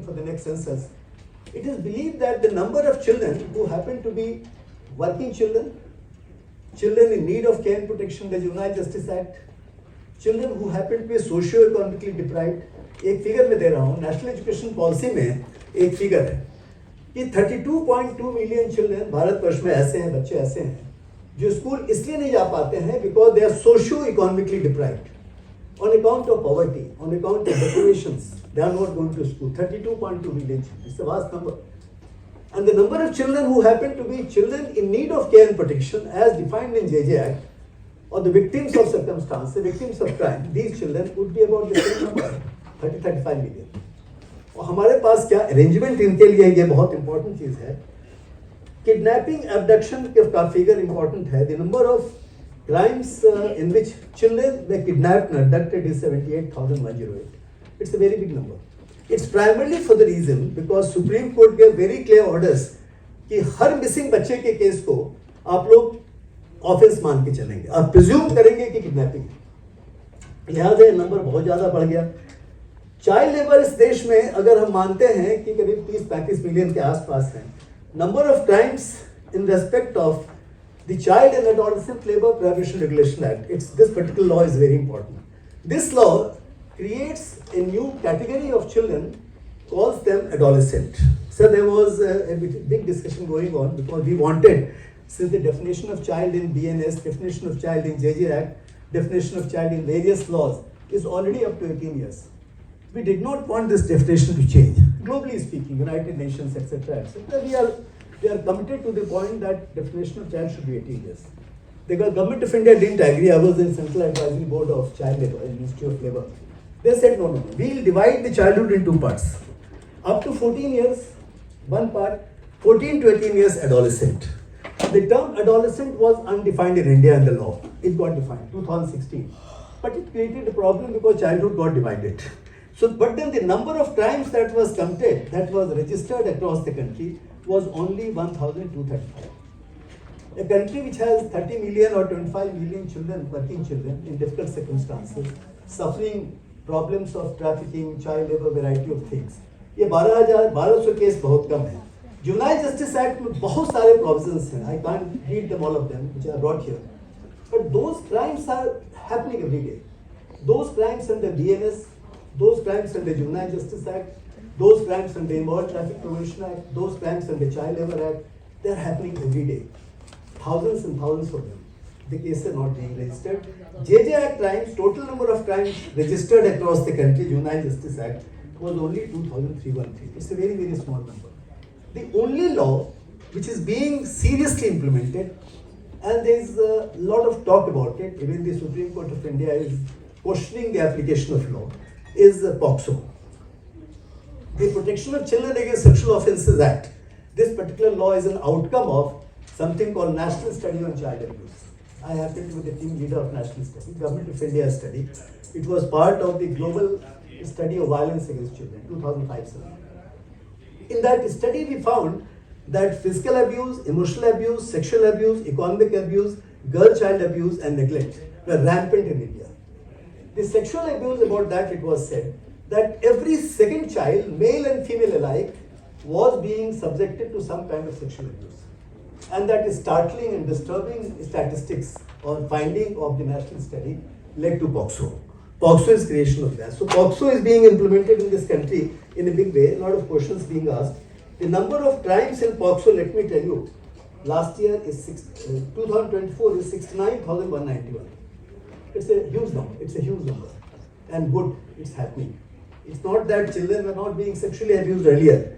for the next census, it is believed that the number of children who happen to be working children, children in need of care and protection under the Juvenile Justice Act, children who happen to be socio-economically deprived, एक figure में दे रहा हूँ, national education policy में एक figure है कि 32.2 million children Bharatvarsh में ऐसे हैं, बच्चे ऐसे हैं जो स्कूल इसलिए नहीं जा पाते हैं because they are socio-economically deprived on account of poverty, on account of deprivations, they are not going to school. 32.2 million children. It's a vast number. And the number of children who happen to be children in need of care and protection as defined in JJ Act, or the victims of circumstance, the victims of crime, these children would be about the same number, 30-35 million. और हमारे पास क्या arrangement इनके लिए ये बहुत important चीज़ है. Kidnapping abduction का figure important है. The number of crimes in which children were kidnapped and abducted is 78,108. It's a very big number. It's primarily for the reason because Supreme Court gave very clear orders कि हर missing बच्चे के case को आप लोग offence मान के चलेंगे, आप प्रिज्यूम करेंगे कि किडनैपिंग है. लिहाजा नंबर बहुत ज़्यादा बढ़ गया. चाइल्ड लेबर इस देश में अगर हम मानते हैं कि करीब 30-35 मिलियन के आसपास हैं, number of crimes in respect of the Child and Adolescent Labor Prohibition Regulation Act, this particular law is very important. This law creates a new category of children, calls them adolescent. So there was a big discussion going on because we wanted, since the definition of child in BNS, definition of child in JJ Act, definition of child in various laws is already up to 18 years. We did not want this definition to change. Globally speaking, United Nations, etc., etc., we are committed to the point that definition of child should be 18 years. The government of India didn't agree. I was in Central Advisory Board of Child Labour and Ministry of Labour. They said no. We'll divide the childhood in two parts. Up to 14 years, one part, 14 to 18 years adolescent. The term adolescent was undefined in India in the law. It got defined 2016. But it created a problem because childhood got divided. So, but then the number of crimes that was committed, that was registered across the country, was only 1,235. A country which has 30 million or 25 million children, working children in difficult circumstances, suffering problems of trafficking, child labor, variety of things. ये 1200 case बहुत कम है. Juvenile justice act में बहुत सारे provisions हैं. I can't read them all of them, which are brought here. But those crimes are happening every day. Those crimes under BNS, those crimes under Juvenile Justice Act, those crimes under Immoral Traffic Prevention Act, those crimes under Child Labor Act, they are happening every day. Thousands and thousands of them. The cases are not being registered. JJ Act crimes, total number of crimes registered across the country, Juvenile Justice Act, was only 2,313. It's a very, very small number. The only law which is being seriously implemented, and there is a lot of talk about it, even the Supreme Court of India is questioning the application of law, is POCSO. The Protection of Children Against Sexual Offences Act. This particular law is an outcome of something called National Study on Child Abuse. I happen to be the team leader of National Study, Government of India study. It was part of the Global Study of Violence Against Children, 2005-7. In that study, we found that physical abuse, emotional abuse, sexual abuse, economic abuse, girl-child abuse, and neglect were rampant in India. The sexual abuse, about that it was said that every second child, male and female alike, was being subjected to some kind of sexual abuse. And that is startling and disturbing statistics or finding of the national study led to POCSO. POCSO is creation of that. So POCSO is being implemented in this country in a big way. A lot of questions being asked. The number of crimes in POCSO, let me tell you, last year is 2024 is 69,191. It's a huge number. It's a huge number. And good, it's happening. It's not that children were not being sexually abused earlier.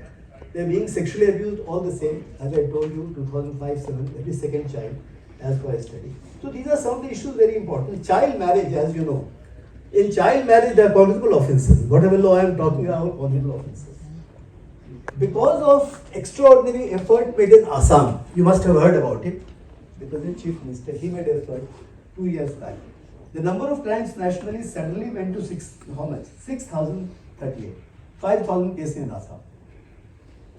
They're being sexually abused all the same. As I told you, 2005-7, every second child, as per a study. So these are some of the issues very important. Child marriage, as you know. In child marriage, there are cognizable offences. Whatever law I am talking about, cognizable offences. Because of extraordinary effort made in Assam, you must have heard about it. The present Chief Minister, he made an effort 2 years back. The number of crimes nationally suddenly went to 6,038. 5,000 cases in Assam.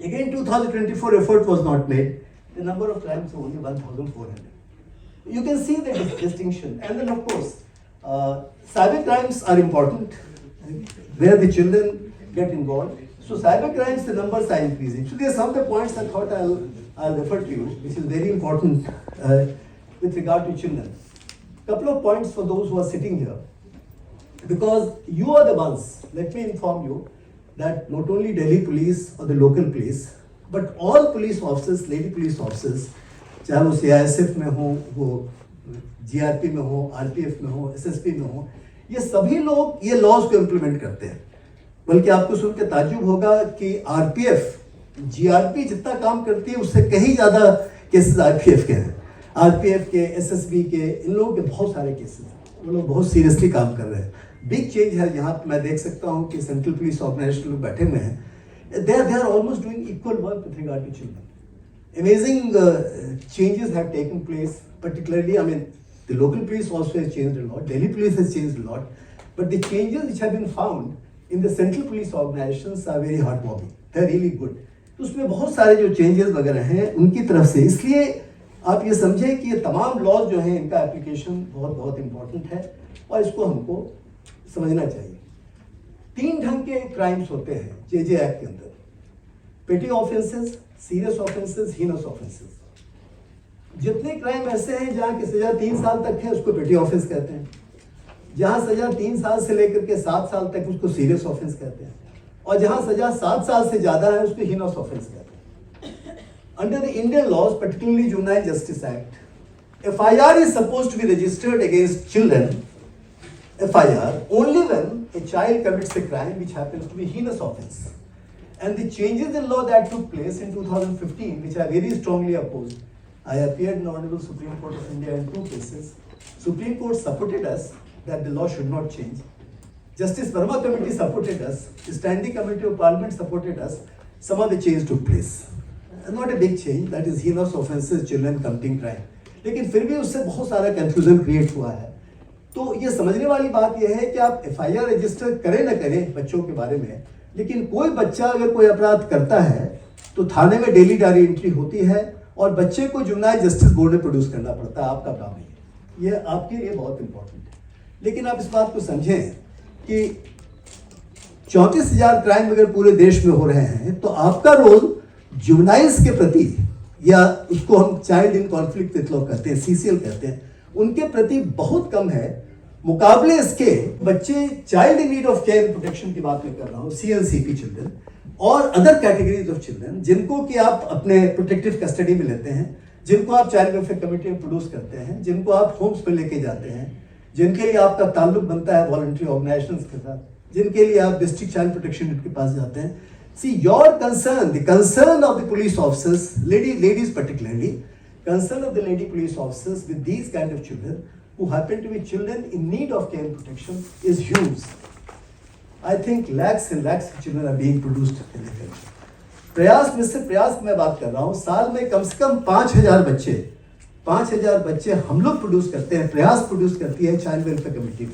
Again, 2024 effort was not made. The number of crimes was only 1,400. You can see the distinction. And then, of course, cyber crimes are important, where the children get involved. So cyber crimes, the numbers are increasing. So there are some of the points I thought I'll refer to you, which is very important with regard to children. Couple of points for those who are sitting here, because you are the ones. Let me inform you that not only Delhi police or the local police, but all police officers, lady police officers, चाहे वो CISF में हो, वो GRP में हो, RPF में हो, SSP में हो, ये सभी लोग ये लॉज को इम्प्लीमेंट करते हैं. बल्कि आपको सुन के ताज्जुब होगा कि RPF, GRP जितना काम करती है उससे कहीं ज़्यादा केसेस RPF के हैं. RPF के, SSB के, इन लोगों के बहुत सारे केसेस हैं. वो लोग बहुत सीरियसली काम कर रहे हैं. बिग चेंज है. यहाँ पे मैं देख सकता हूँ कि सेंट्रल पुलिस ऑर्गेनाइजेशन लोग बैठे हुए हैं. They are almost doing equal work with regard to children. Amazing changes have taken place, particularly, I mean, the local police also has changed a lot, Delhi police has changed a lot, but the changes which have been found in the central police organizations are very heartwarming. They are really good. तो उसमें बहुत सारे जो changes वगैरह हैं उनकी तरफ से, इसलिए आप ये समझें कि ये तमाम लॉज जो हैं इनका एप्लीकेशन बहुत बहुत इम्पोर्टेंट है और इसको हमको समझना चाहिए. 3 ढंग के क्राइम्स होते हैं जेजे एक्ट के अंदर: पेटी offences, serious offences, heinous offences. जितने क्राइम ऐसे हैं जहाँ की सजा 3 साल तक है उसको पेटी ऑफेंस कहते हैं. जहाँ सजा 3 साल से लेकर के 7 साल तक उसको सीरियस ऑफेंस कहते हैं. और जहाँ सजा 7 साल से ज्यादा है उसको हीनस ऑफेंस कहते हैं. Under the Indian laws, particularly Juvenile Justice Act, FIR is supposed to be registered against children, FIR, only when a child commits a crime which happens to be heinous offense. And the changes in law that took place in 2015, which I very strongly opposed. I appeared in the Honorable Supreme Court of India in 2 cases. Supreme Court supported us that the law should not change. Justice Verma Committee supported us. The Standing Committee of Parliament supported us. Some of the change took place. Not a big change, that is heinous offences, children committing crime. लेकिन फिर भी उससे बहुत सारा confusion create हुआ है. तो ये समझने वाली बात यह है कि आप FIR रजिस्टर करें ना करें बच्चों के बारे में, लेकिन कोई बच्चा अगर कोई अपराध करता है तो थाने में डेली डायरी एंट्री होती है और बच्चे को जुवेनाइल जस्टिस बोर्ड में प्रोड्यूस करना पड़ता है. आपका काम है, ये आपके लिए बहुत इंपॉर्टेंट है. लेकिन आप इस बात को समझें कि 34,000 क्राइम अगर पूरे देश में हो रहे हैं तो आपका रोल जुवेनाइल्स के प्रति, या उसको हम child in conflict with law कहते हैं, CCL कहते हैं, उनके प्रति बहुत कम है. मुकाबले इसके बच्चे child in need of care and protection की बात मैं कर रहा हूँ, CLCP चिल्ड्रन और अदर कैटेगरीज ऑफ चिल्ड्रन, जिनको कि आप अपने प्रोटेक्टिव कस्टडी में लेते हैं, जिनको आप चाइल्ड वेलफेयर कमेटी में प्रोड्यूस करते हैं, जिनको आप होम्स पे लेके जाते हैं, जिनके लिए आपका ताल्लुक बनता है वॉलंटरी ऑर्गेनाइजेशंस के साथ, जिनके लिए आप डिस्ट्रिक्ट चाइल्ड प्रोटेक्शन यूनिट के पास जाते हैं. See, your concern, the concern of the police officers, ladies particularly, concern of the lady police officers with these kind of children who happen to be children in need of care and protection is huge. I think lakhs and lakhs of children are being produced in the country. प्रयास में से प्रयास मैं बात कर रहा हूँ, साल में कम से कम 5,000 बच्चे हम लोग प्रोड्यूस करते हैं, प्रयास प्रोड्यूस करती है चाइल्ड वेलफेयर कमेटी.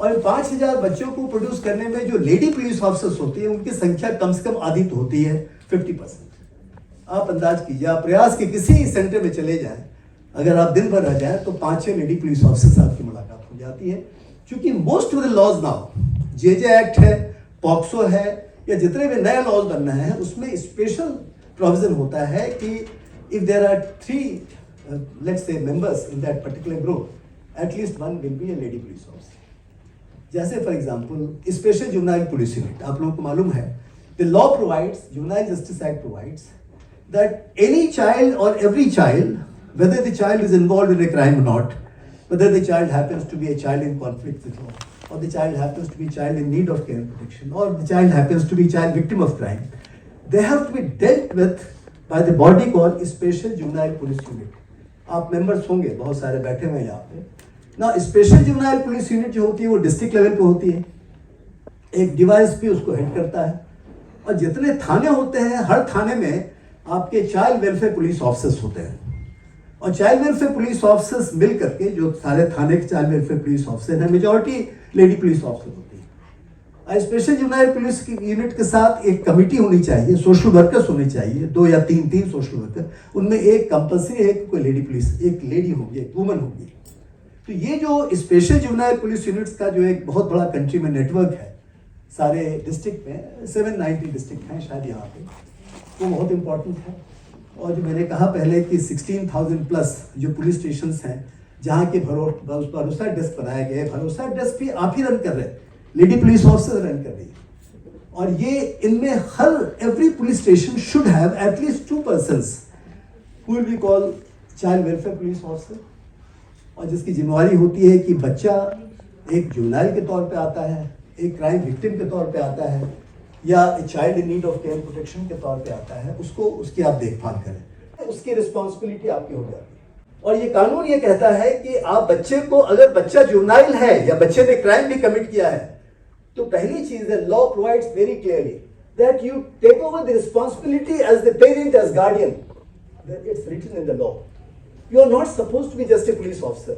और 5,000 बच्चों को प्रोड्यूस करने में जो लेडी पुलिस ऑफिसर्स होती है उनकी संख्या कम से कम आधी तो होती है, 50%. आप अंदाज कीजिए, आप प्रयास के किसी सेंटर में चले जाएं, अगर आप दिन भर रह जाएं तो 5-6 लेडी पुलिस ऑफिसर्स आपकी मुलाकात हो जाती है. क्योंकि most of the laws now, JJ act है, पॉक्सो है, या जितने भी नए लॉज बन रहे हैं उसमें स्पेशल प्रोविजन होता है कि if there are 3 let's say members in that particular group, at least 1 will be a lady police officer. जैसे for example special juvenile police unit, आप लोगों को मालूम है, the law provides, juvenile justice act provides that any child और every child, whether the child is involved in a crime or not, whether the child happens to be a child in conflict with law, or the child happens to be a child in need of care and protection, or the child happens to be a child victim of crime, they have to be dealt with by the body called Special Juvenile Police Unit. आप members होंगे, बहुत सारे बैठे हुए हैं यहाँ पे ना. स्पेशल जुवेनाइल पुलिस यूनिट जो होती है वो डिस्ट्रिक्ट लेवल पे होती है, एक डिवाइस पे उसको हेड करता है. और जितने थाने होते हैं, हर थाने में आपके चाइल्ड वेलफेयर पुलिस ऑफिसर्स होते हैं. और चाइल्ड वेलफेयर पुलिस ऑफिसर्स मिल करके, जो सारे थाने के चाइल्ड वेलफेयर पुलिस ऑफिसर हैं, मेजॉरिटी लेडी पुलिस ऑफिसर होती है. स्पेशल जुवेनाइल पुलिस यूनिट के साथ एक कमेटी होनी चाहिए, सोशल वर्कर्स होने चाहिए, 2 या 3 सोशल वर्कर. उनमें एक कंपल्सरी है कि कोई लेडी पुलिस, एक लेडी होगी, एक वुमन होगी. तो ये जो स्पेशल जुवेनाइल पुलिस यूनिट्स का जो एक बहुत बड़ा कंट्री में नेटवर्क है, सारे डिस्ट्रिक्ट में 790 डिस्ट्रिक्ट हैं शायद यहाँ पे, वो बहुत इम्पोर्टेंट है। और जो मैंने कहा पहले कि 16,000 प्लस जो पुलिस स्टेशन हैं जहाँ के भरोसा डेस्क बनाए गए, भरोसा डेस्क भी आप ही रन कर रहे हैं, लेडी पुलिस ऑफिसर रन कर रही है। और ये इनमें हर every police station should have at least 2 persons who will be called child welfare police officer, और जिसकी जिम्मेवारी होती है कि बच्चा एक जुवेनाइल के तौर पे आता है, एक क्राइम विक्टिम के तौर पे आता है, या child in need of care protection के तौर पे आता है, उसको उसकी आप देखभाल करें, उसकी रिस्पॉन्सिबिलिटी आपकी हो जाती है। और ये कानून ये कहता है कि आप बच्चे को, अगर बच्चा जुवेनाइल है या बच्चे ने क्राइम भी कमिट किया है, तो पहली चीज है, law provides very clearly that you take over the responsibility as the parent, as guardian. It's written in the law. You are not supposed to be just a police officer.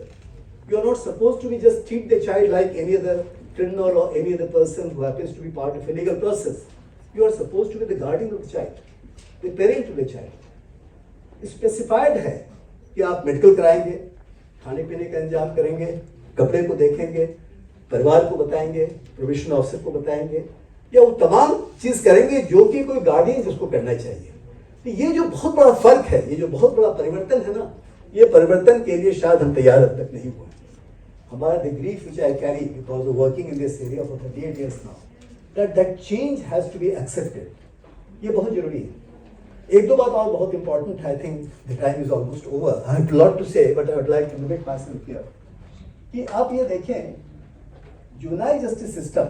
You are not supposed to be just treat the child like any other criminal or any other person who happens to be part of a legal process. You are supposed to be the guardian of the child, the parent of the child. Specified है कि आप medical कराएंगे, खाने पीने का इंतजाम करेंगे, कपड़े को देखेंगे, परिवार को बताएंगे, प्रोबेशन ऑफिसर को बताएंगे, या वो तमाम चीज करेंगे जो कि कोई गार्डियन जिसको करना चाहिए। तो ये जो बहुत बड़ा फर्क है, ये जो बहुत बड़ा परिवर्तन है ना, ये परिवर्तन के लिए शायद हम तैयार अब तक नहीं हुए। हमारा the grief which I carry because of working in this area for 38 years now, that change has to be accepted। ये बहुत जरूरी है। एक दो बात और बहुत इंपॉर्टेंट है, I think the time is almost over, I have lot to say but I would like to limit myself here, कि आप ये देखें जुवेनाइल जस्टिस सिस्टम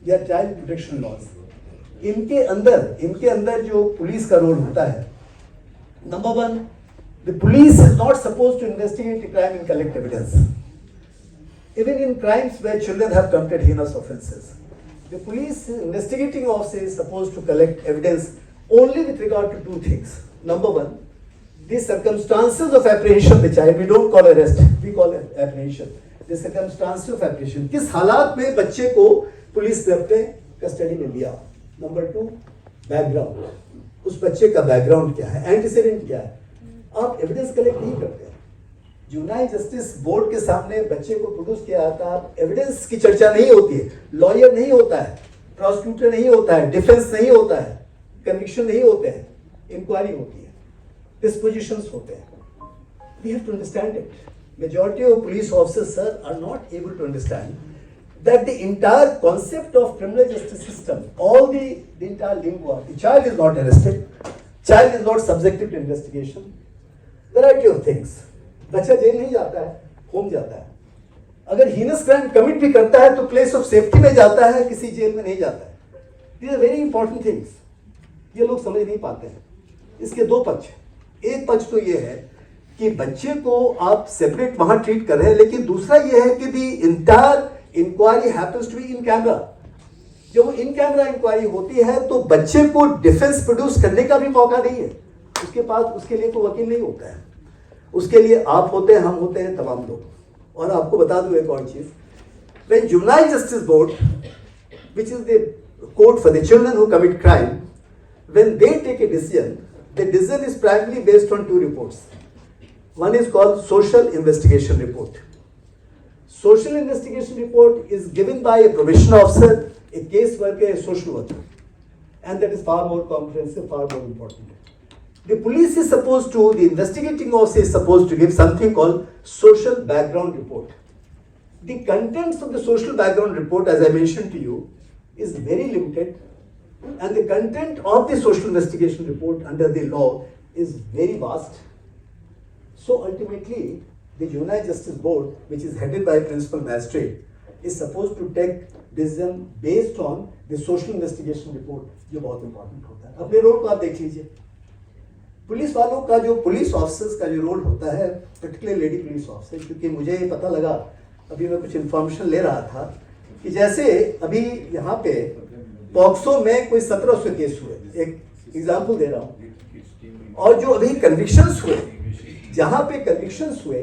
या चाइल्ड प्रोटेक्शन लॉज, इनके अंदर जो पुलिस का रोल होता है, number 1, the police is not supposed to investigate a crime and collect evidence. Even in crimes where children have committed heinous offences, the police investigating officer is supposed to collect evidence only with regard to 2 things. Number 1, the circumstances of apprehension of the child. We don't call arrest, we call apprehension. The circumstances of apprehension, किस हालात में बच्चे को police ने अपने custody में लिया। Number 2, background, उस बच्चे का बैकग्राउंड क्या है, एंटीसेडेंट क्या है। आप एविडेंस कलेक्ट नहीं करते। जुवेनाइल जस्टिस बोर्ड के सामने बच्चे को प्रोड्यूस किया जाता है, एविडेंस की चर्चा नहीं होती है, लॉयर नहीं होता है, प्रोसिक्यूटर नहीं होता है, डिफेंस नहीं होता है, कन्विक्शन नहीं होते हैं, इंक्वायरी होती है, डिस्पोजिशंस होते हैं। We have to understand it. Majority of police officers sir are not able to understand that the entire concept of criminal justice system, all the entire lingua, the child is not arrested, child is not subjected to investigation, variety of things. बच्चा jail नहीं जाता है, home जाता है। अगर heinous crime commit भी करता है तो प्लेस ऑफ सेफ्टी में जाता है, किसी जेल में नहीं जाता है। These are very important things. ये लोग समझ नहीं पाते हैं। इसके 2 पक्ष, एक पक्ष तो ये है कि बच्चे को आप सेपरेट वहां ट्रीट कर रहे हैं, लेकिन दूसरा ये है कि the entire inquiry happens to be in camera. जब वो इन कैमरा इंक्वायरी होती है तो बच्चे को डिफेंस प्रोड्यूस करने का भी मौका नहीं है, उसके पास उसके लिए कोई वकील नहीं होता है, उसके लिए आप होते हैं, हम होते हैं, तमाम लोग। और आपको बता दूं एक और चीज, when juvenile justice board which is the court for the children who commit crime, when they take a decision, the decision is primary based on 2 reports. One is called social investigation report. Social investigation report is given by a probation officer, a case worker, a social worker, and that is far more comprehensive, far more important. The police is supposed to, the investigating officer is supposed to give something called social background report. The contents of the social background report, as I mentioned to you, is very limited, and the content of the social investigation report under the law is very vast. So ultimately, the Juvenile Justice Board, which is headed by a principal magistrate, is supposed to take decision based on the social investigation report, जो बहुत important होता है। अपने role को आप देख लीजिए। Police वालों का जो, पुलिस ऑफिसर्स का जो रोल होता है, पर्टिकुलर लेडी पुलिस ऑफिसर, क्योंकि मुझे ये पता लगा, अभी मैं कुछ इन्फॉर्मेशन ले रहा था कि जैसे अभी यहाँ पे पॉक्सो में कोई 1700 केस हुए, एक एग्जाम्पल दे रहा हूँ, और जो अभी कन्विक्शंस हुए, जहाँ पे कन्विक्शंस हुए,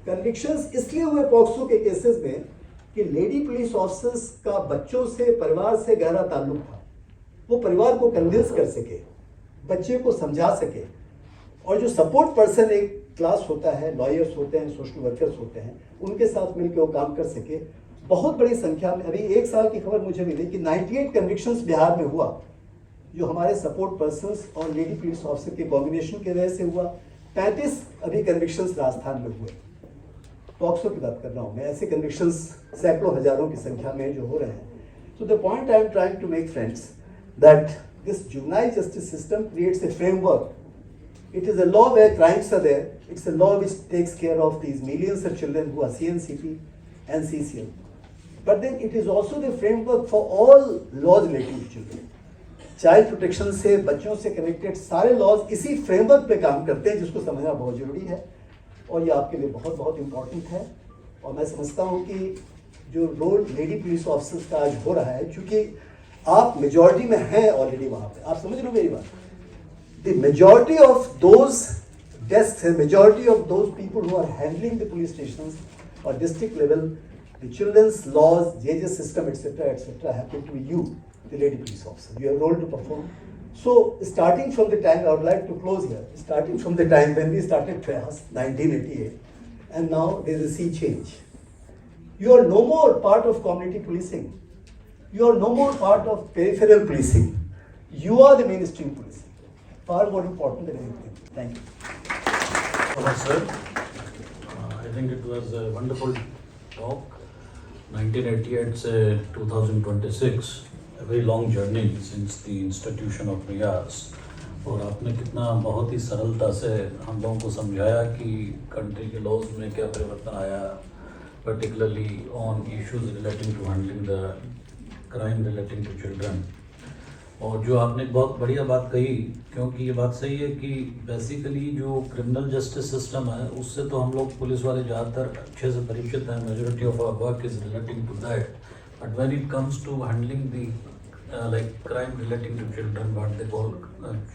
कन्विक्शंस इसलिए हुए पॉक्सो के केसेस में कि लेडी पुलिस ऑफिसर्स का बच्चों से, परिवार से गहरा ताल्लुक था। वो परिवार को कन्विंस कर सके, बच्चे को समझा सके, और जो सपोर्ट पर्सन एक क्लास होता है, लॉयर्स होते हैं, सोशल वर्कर्स होते हैं, उनके साथ मिलकर वो काम कर सके, बहुत बड़ी संख्या में, अभी एक साल की खबर मुझे मिली कि 98 कन्विक्शंस बिहार में हुआ, जो हमारे सपोर्ट पर्सन्स और लेडी पुलिस ऑफिसर के कॉम्बिनेशन की वजह से हुआ। 35 अभी कन्विक्शंस राजस्थान में हुए, पॉक्सो की बात कर रहा हूँ मैं। ऐसे कन्विक्शंस सैकड़ों हजारों की संख्या में जो हो रहे हैं। So the point I am trying to make, friends, that this juvenile justice system creates a framework. It is a law where crimes are there. It's a law which takes care of these millions of children who are CNCP and CCL. But then it is also the framework for all laws relating to children. Child protection से, बच्चों से connected सारे laws इसी framework पे काम करते हैं, जिसको समझना बहुत जरूरी है और ये आपके लिए बहुत बहुत इम्पोर्टेंट है। और मैं समझता हूँ कि जो रोल लेडी पुलिस ऑफिसर्स का आज हो रहा है, क्योंकि आप मेजॉरिटी में हैं ऑलरेडी वहाँ पे, आप समझ लो मेरी बात। The majority of those desk, majority of those people who are handling the police station और district level, the children's laws, JJs system etcetera happen to you, the lady police officer. You have a role to perform. So starting from the time, I would like to close here, starting from the time when we started FEAS, 1988, and now there is a sea change. You are no more part of community policing. You are no more part of peripheral policing. You are the mainstream policing. Far more important than anything. Thank you. Hello, sir. I think it was a wonderful talk. 1988 से 2026. A very long journey since the institution of RIAS. और आपने कितना बहुत ही सरलता से हम लोगों को समझाया कि कंट्री के लॉज में क्या परिवर्तन आया, particularly on issues relating to handling the crime relating to children. और जो आपने बहुत बढ़िया बात कही, क्योंकि ये बात सही है कि बेसिकली जो क्रिमिनल जस्टिस सिस्टम है उससे तो हम लोग पुलिस वाले ज़्यादातर अच्छे से परिचित हैं, majority of our work is relating to that. But when it comes to handling the like crime relating to children, what they call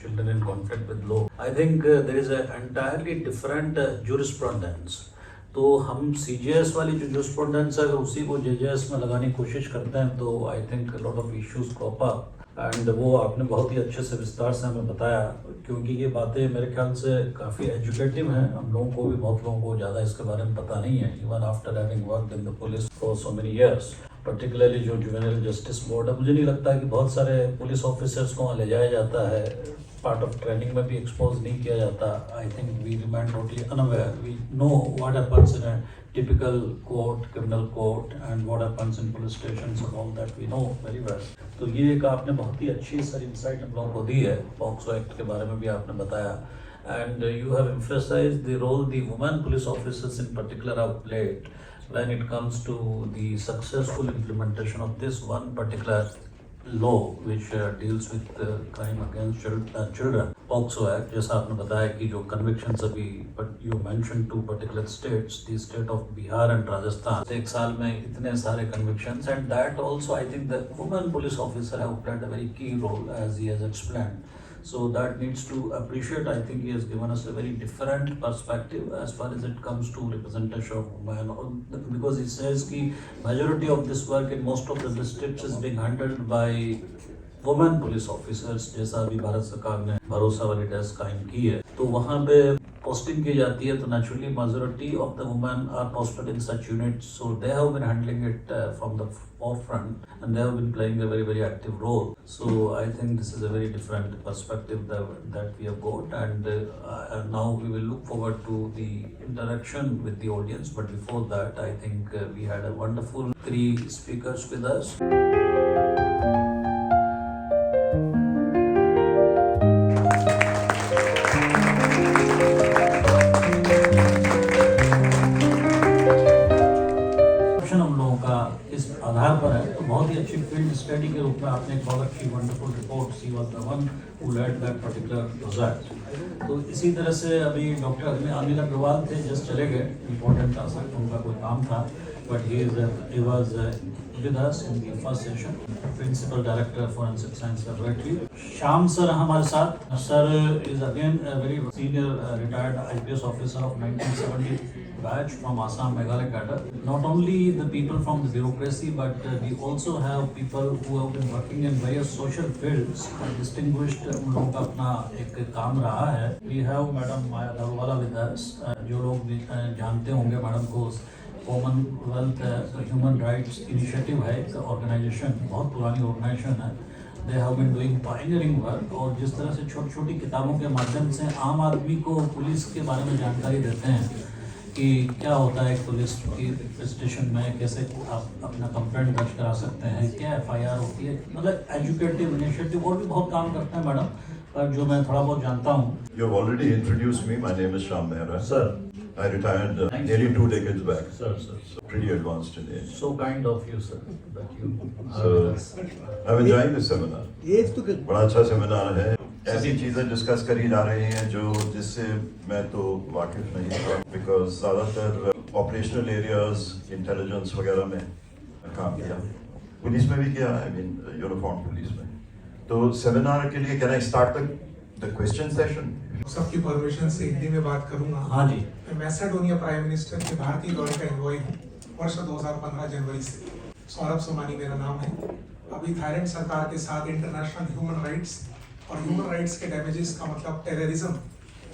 children in conflict with law, I think there is an entirely different jurisprudence. तो हम CJS वाली जो jurisprudence है, अगर उसी को JJS में लगाने की कोशिश करते हैं तो I think a lot of issues crop up. And वो आपने बहुत ही अच्छे से विस्तार से हमें बताया, क्योंकि ये बातें मेरे ख्याल से काफ़ी एजुकेटिव हैं. हम लोगों को भी, बहुत लोगों को ज़्यादा इसके बारे में पता नहीं है, even after having worked in the police for so many years. Particularly जो जुवेनाइल जस्टिस बोर्ड है, मुझे नहीं लगता कि बहुत सारे पुलिस ऑफिसर्स को वहाँ ले जाया जाता है, पार्ट ऑफ ट्रेनिंग में भी एक्सपोज नहीं किया जाता. I think we remain totally unaware. We know what happens in a typical court, criminal court, and what happens in police stations and all that we know very well. तो ये एक आपने बहुत ही अच्छी सर इंसाइट हम लोगों को दी है. पॉक्सो एक्ट के बारे में भी आपने बताया, and you have emphasized the role the women police officers in particular have played when it comes to the successful implementation of this one particular law which deals with crime against children, POCSO Act. जैसा आपने बताया कि जो convictions अभी, but you mentioned two particular states, the state of Bihar and Rajasthan. एक साल में इतने सारे convictions, and that also I think the women police officer have played a very key role as he has explained. So that needs to appreciate. I think he has given us a very different perspective as far as it comes to representation of women, because he says कि majority of this work in most of the districts is being handled by women police officers. जैसा अभी भारत सरकार ने भरोसा वाली desk कायम की है, तो वहाँ पे पोस्टिंग की जाती है, तो naturally majority of the women are posted in such units, so they have been handling it from the forefront, and they have been playing a very, very active role. So I think this is a very different perspective that we have got, and now we will look forward to the interaction with the audience. But before that, I think we had a wonderful 3 speakers with us. आधार पर है, तो बहुत ही अच्छी field study के रूप में आपने एक बहुत अच्छी wonderful report, she was the one who led that particular project. तो इसी तरह से अभी डॉक्टर अनिल अग्रवाल थे, जस्ट चले गए, इम्पोर्टेंट था सर, उनका कोई काम था, but he was with us in the first session, principal director forensic science laboratory. Shyam sir हमारे साथ. Sir is again very senior retired IPS officer of 1970 batch from Assam Meghalaya cadre. Not only the people from the bureaucracy, but we also have people who have been working in various social fields. Distinguished उन लोगों का अपना एक काम रहा है. We have Madam Maya Dharwala with us. जो लोग जानते होंगे मैडम को, कॉमनवेल्थ ह्यूमन राइट्स इनिशिएटिव है, एक ऑर्गेनाइजेशन, बहुत पुरानी ऑर्गेनाइजेशन है। They have been doing pioneering work, और जिस तरह से छोटी छोटी किताबों के माध्यम से आम आदमी को पुलिस के बारे में जानकारी देते हैं कि क्या होता है पुलिस की स्टेशन में, कैसे आप अपना कंप्लेंट दर्ज करा सकते हैं, क्या एफआईआर होती है, मतलब एजुकेटिव इनिशिएटिव और भी बहुत काम करते हैं मैडम, पर जो मैं थोड़ा बहुत जानता हूँ। You have already introduced me. My name is Shyam Mehra. Sir. I retired nearly 2 decades back. Sir. So pretty advanced in age. So kind of you, sir, that you. So I'm enjoying this seminar. Age तो कितना? बड़ा अच्छा seminar है। ऐसी चीजें discuss करी जा रही हैं जो जिससे मैं तो वाकिफ नहीं था, बिकॉज ज़्यादातर ऑपरेशनल एरियाज इंटेलिजेंस वगैरह में काम किया, पुलिस में भी किया, आई मीन यूनिफॉर्म पुलिस में। तो सेमिनार के लिए can I start the question session? सबकी परमिशन से हिंदी में बात करूंगा। हाँ जी। मैं मैसेडोनिया प्राइम मिनिस्टर के भारतीय दौरे का एनवॉय हूँ वर्ष 2015 जनवरी से। सौरभ सोमानी मेरा नाम है। अभी थाईलैंड सरकार के साथ इंटरनेशनल ह्यूमन राइट्स और ह्यूमन राइट्स के डैमेजेस का मतलब टेररिज्म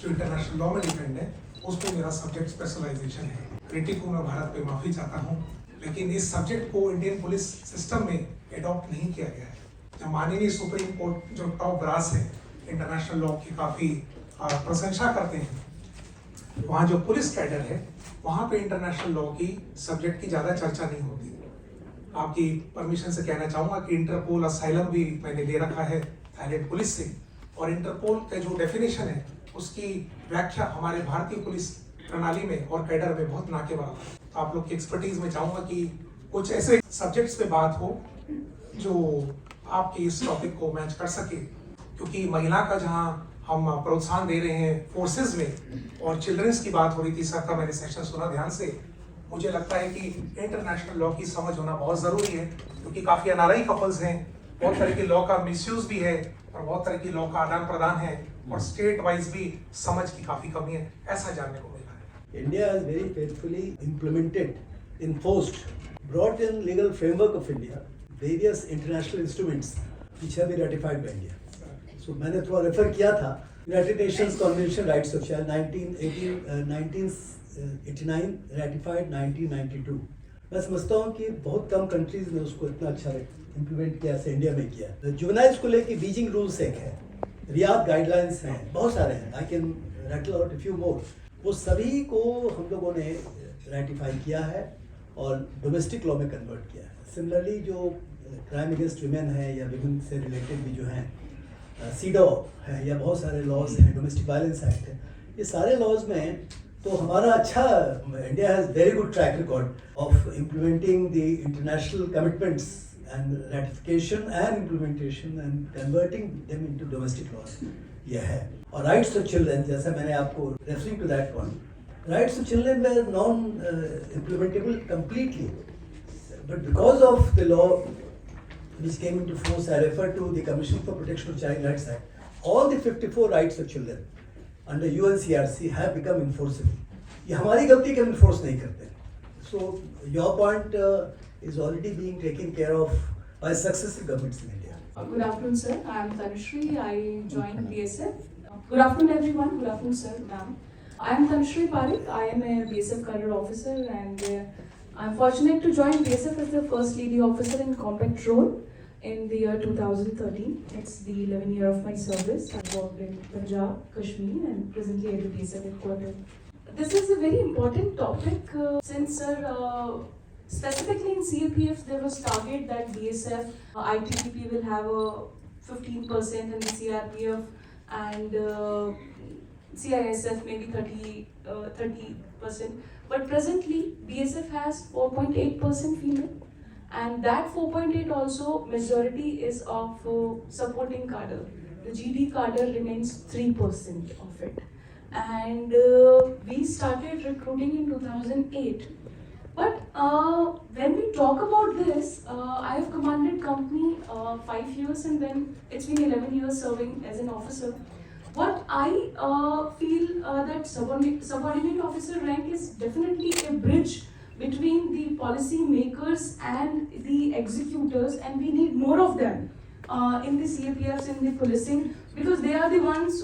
जो इंटरनेशनल लॉ में डिफेंड है, उस पर मेरा सब्जेक्ट स्पेशलाइजेशन है। क्रिटिक हूँ मैं, भारत पे माफी चाहता हूँ, लेकिन इस सब्जेक्ट को इंडियन पुलिस सिस्टम में एडॉप्ट नहीं किया गया है। जब माननीय सुप्रीम कोर्ट जो टॉप ब्रास है इंटरनेशनल लॉ की काफी प्रशंसा करते हैं, वहाँ जो पुलिस कैडर है वहाँ पे इंटरनेशनल लॉ की सब्जेक्ट की ज्यादा चर्चा नहीं होती। आपकी परमिशन से कहना चाहूंगा कि इंटरपोल असाइलम भी मैंने ले रखा है थाईलैंड पुलिस से, और इंटरपोल का जो डेफिनेशन है उसकी व्याख्या हमारे भारतीय पुलिस प्रणाली में और कैडर में बहुत ना के बराबर है। तो आप लोग की एक्सपर्टीज में चाहूंगा कि कुछ ऐसे सब्जेक्ट्स पे बात हो जो आपके इस टॉपिक को मैच कर सके, क्योंकि महिला का जहाँ हम प्रोत्साहन दे रहे हैं फोर्सेस में, और चिल्ड्रंस की बात हो रही थी, सर का मैंने सेशन सुना ध्यान से, मुझे लगता है कि इंटरनेशनल लॉ की समझ होना बहुत जरूरी है, क्योंकि काफी एनआरआई कपल्स हैं, बहुत तरह की लॉ का मिसयूज भी है और बहुत तरह की लॉ का आदान प्रदान है, और स्टेट वाइज भी समझ की काफी कमी है, ऐसा जानने को मिला है। India has very faithfully implemented, enforced, brought in legal framework of India various international instruments which have been ratified by India. So मैंने थोड़ा रेफर किया था United Nations convention rights of child 1989 ratified 1992। मैं समझता हूँ कि बहुत कम कंट्रीज ने उसको इतना अच्छा इम्प्लीमेंट किया जैसे इंडिया में किया। जुवेनाइल्स को लेके बीजिंग रूल्स एक है, रियाद गाइडलाइंस हैं, बहुत सारे हैं, I can rattle out a few more. वो सभी को हम लोगों ने रैटिफाई किया है और डोमेस्टिक लॉ में कन्वर्ट किया है। सिमिलरली जो क्राइम अगेंस्ट वुमेन है या विमेन से रिलेटेड भी जो हैं, सीडो है या बहुत सारे लॉज हैं, डोमेस्टिक वायलेंस एक्ट है, ये सारे लॉज में तो हमारा अच्छा, India has very good track record of implementing the international commitments and ratification and implementation and converting them into domestic laws, ये है। और राइट्स ऑफ चिल्ड्रन, जैसा मैंने आपको referring to that one, rights of children were non implementable completely, but because of the law which came into force, I refer to the Commission for Protection of Child Rights Act, all the 54 rights of children under UNCRC have become enforceable. ये हमारी गलती कि हम enforce नहीं करते। So your point is already being taken care of by successive governments in India. Good afternoon, sir. I am Tanushree. I joined BSF. Good afternoon, everyone. Good afternoon, sir, ma'am. I am Tanushree Parikh. I am a BSF career officer, and I am fortunate to join BSF as the first lady officer in combat role in the year 2013. It's the 11th year of my service. I worked in Punjab, Kashmir, and presently at the BSF headquarters. This is a very important topic since, sir, specifically in CAPF, there was target that BSF, ITBP will have a 15% and the CRPF and CISF maybe 30%. But presently, BSF has 4.8% female, and that 4.8 also majority is of supporting cadre. The GD cadre remains 3% of it, and we started recruiting in 2008. But when we talk about this, I have commanded company 5 years, and then it's been 11 years serving as an officer. What I feel that subordinate officer rank is definitely a bridge between the policy makers and the executors, and we need more of them in the CAPFs, in the policing, because they are the ones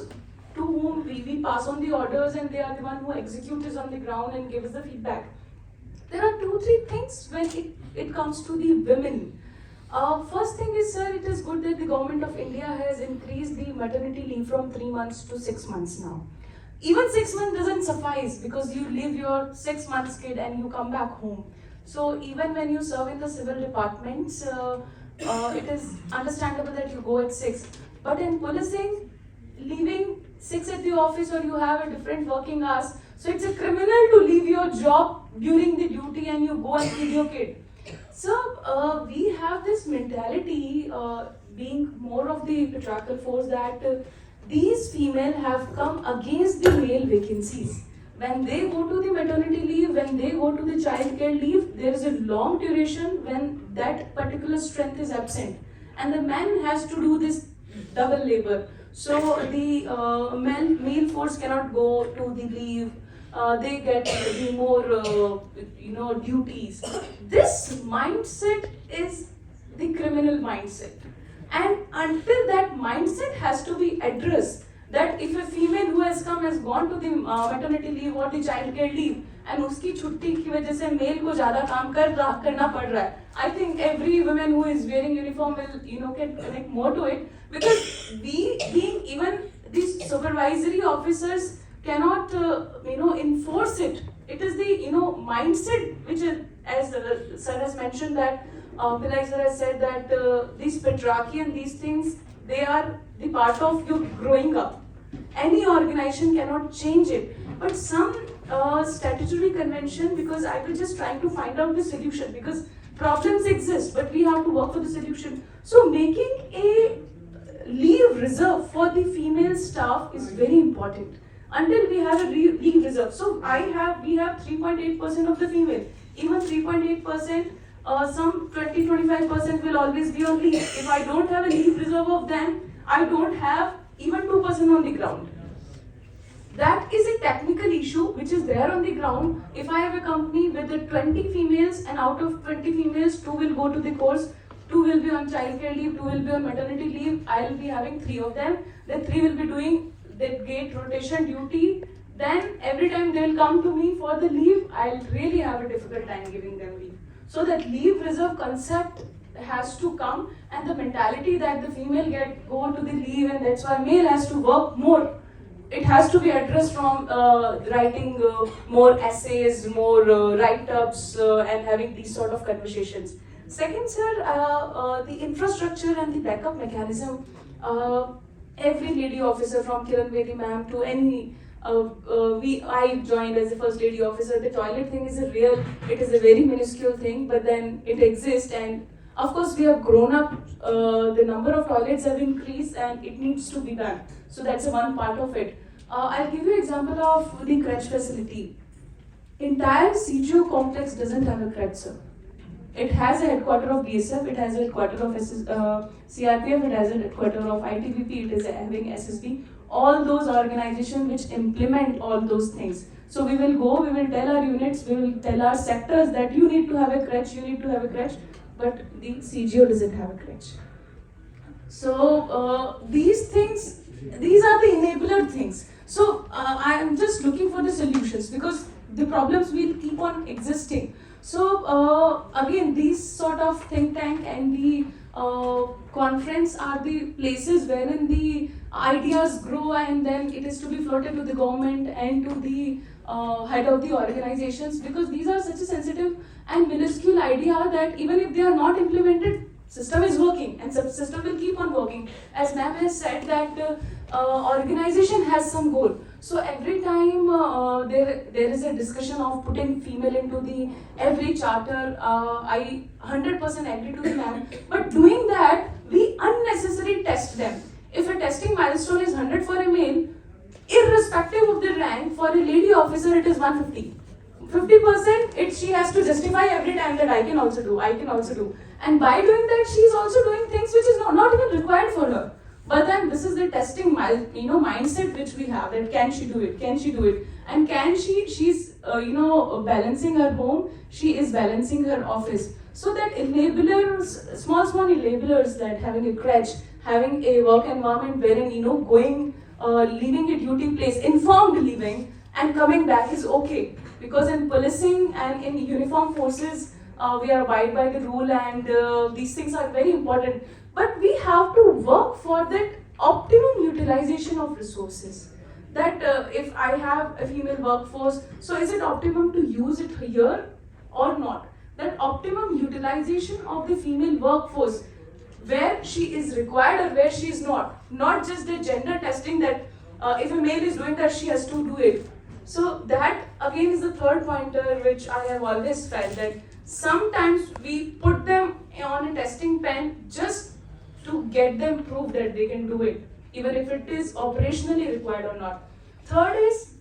to whom we pass on the orders, and they are the one who execute this on the ground and give us the feedback. there are 2-3 things when it comes to the women. First thing is, sir, it is good that the government of India has increased the maternity leave from 3 months to 6 months now. Even 6 months doesn't suffice because you leave your 6 months kid and you come back home. So even when you serve in the civil departments, it is understandable that you go at 6. But in policing, leaving 6 at the office or you have a different working hours, so it's a criminal to leave your job during the duty and you go and feed your kid. So we have this mentality, being more of the patriarchal force, that these female have come against the male vacancies. When they go to the maternity leave, when they go to the child care leave, there is a long duration when that particular strength is absent. And the man has to do this double labor. So the male force cannot go to the leave. They get the more duties. This mindset is the criminal mindset, and until that mindset has to be addressed, that if a female who has come has gone to the maternity leave or the child care leave and उसकी छुट्टी की वजह से mail को ज़्यादा काम करना पड़ रहा है, I think every woman who is wearing uniform will can connect more to it, because we being even these supervisory officers cannot enforce it. It is the mindset which is, as sir has mentioned, that Pillai sir has said that these patriarchy and these things, they are the part of you growing up. Any organization cannot change it, but some statutory convention, because I was just trying to find out the solution, because problems exist but we have to work for the solution. So making a leave reserve for the female staff is very important. Until we have a leave reserve, so we have 3.8% of the female, even 3.8%, some 20-25% will always be on leave. If I don't have a leave reserve of them, I don't have even 2% on the ground. That is a technical issue which is there on the ground. If I have a company with the 20 females and out of 20 females, 2 will go to the course, 2 will be on childcare leave, 2 will be on maternity leave, I will be having 3 of them. The 3 will be doing the gate rotation duty. Then every time they will come to me for the leave, I'll really have a difficult time giving them leave. So that leave reserve concept has to come, and the mentality that the female go to the leave and that's why male has to work more. It has to be addressed from writing more essays, more write-ups, and having these sort of conversations. Second, sir, the infrastructure and the backup mechanism. Every lady officer from Kiran Bedi ma'am to any, I joined as the first lady officer. The toilet thing is it is a very minuscule thing, but then it exists, and of course we have grown up, the number of toilets have increased and it needs to be done. So that's one part of it. I'll give you an example of the crèche facility. Entire CGO complex doesn't have a crèche, sir. It has a headquarter of BSF, it has a headquarter of CRPF, it has a headquarter of ITBP, it is having SSB. All those organizations which implement all those things. So we will go, we will tell our units, we will tell our sectors that you need to have a crèche, you need to have a crèche, but the CGO doesn't have a crèche. So these things, these are the enabler things. So I am just looking for the solutions because the problems will keep on existing. So again, these sort of think tank and the conference are the places wherein the ideas grow, and then it is to be floated to the government and to the head of the organizations, because these are such a sensitive and minuscule idea that even if they are not implemented, system is working and system will keep on working. As ma'am has said that organization has some goal. So every time there is a discussion of putting female into the every charter, I 100% agree to the ma'am. But doing that, we unnecessarily test them. If a testing milestone is 100 for a male, irrespective of the rank, for a lady officer it is 150. 50% she has to justify every time that I can also do. And by doing that, she is also doing things which is not even required for her. But then this is the testing mindset which we have, that can she do it, and can she's balancing her home, she is balancing her office. So that enablers, small enablers, that having a crèche, having a work environment wherein going, leaving a duty place, informed leaving and coming back is okay. because in policing and in uniform forces, we are abide by the rule, and these things are very important. But we have to work for that optimum utilization of resources. That if I have a female workforce, so is it optimum to use it here or not? That optimum utilization of the female workforce, where she is required or where she is not just the gender testing that if a male is doing that, she has to do it. So that again is the third pointer which I have always felt, that sometimes we put them on a testing pen just to get them proof that they can do it, even if it is operationally required or not. Third is,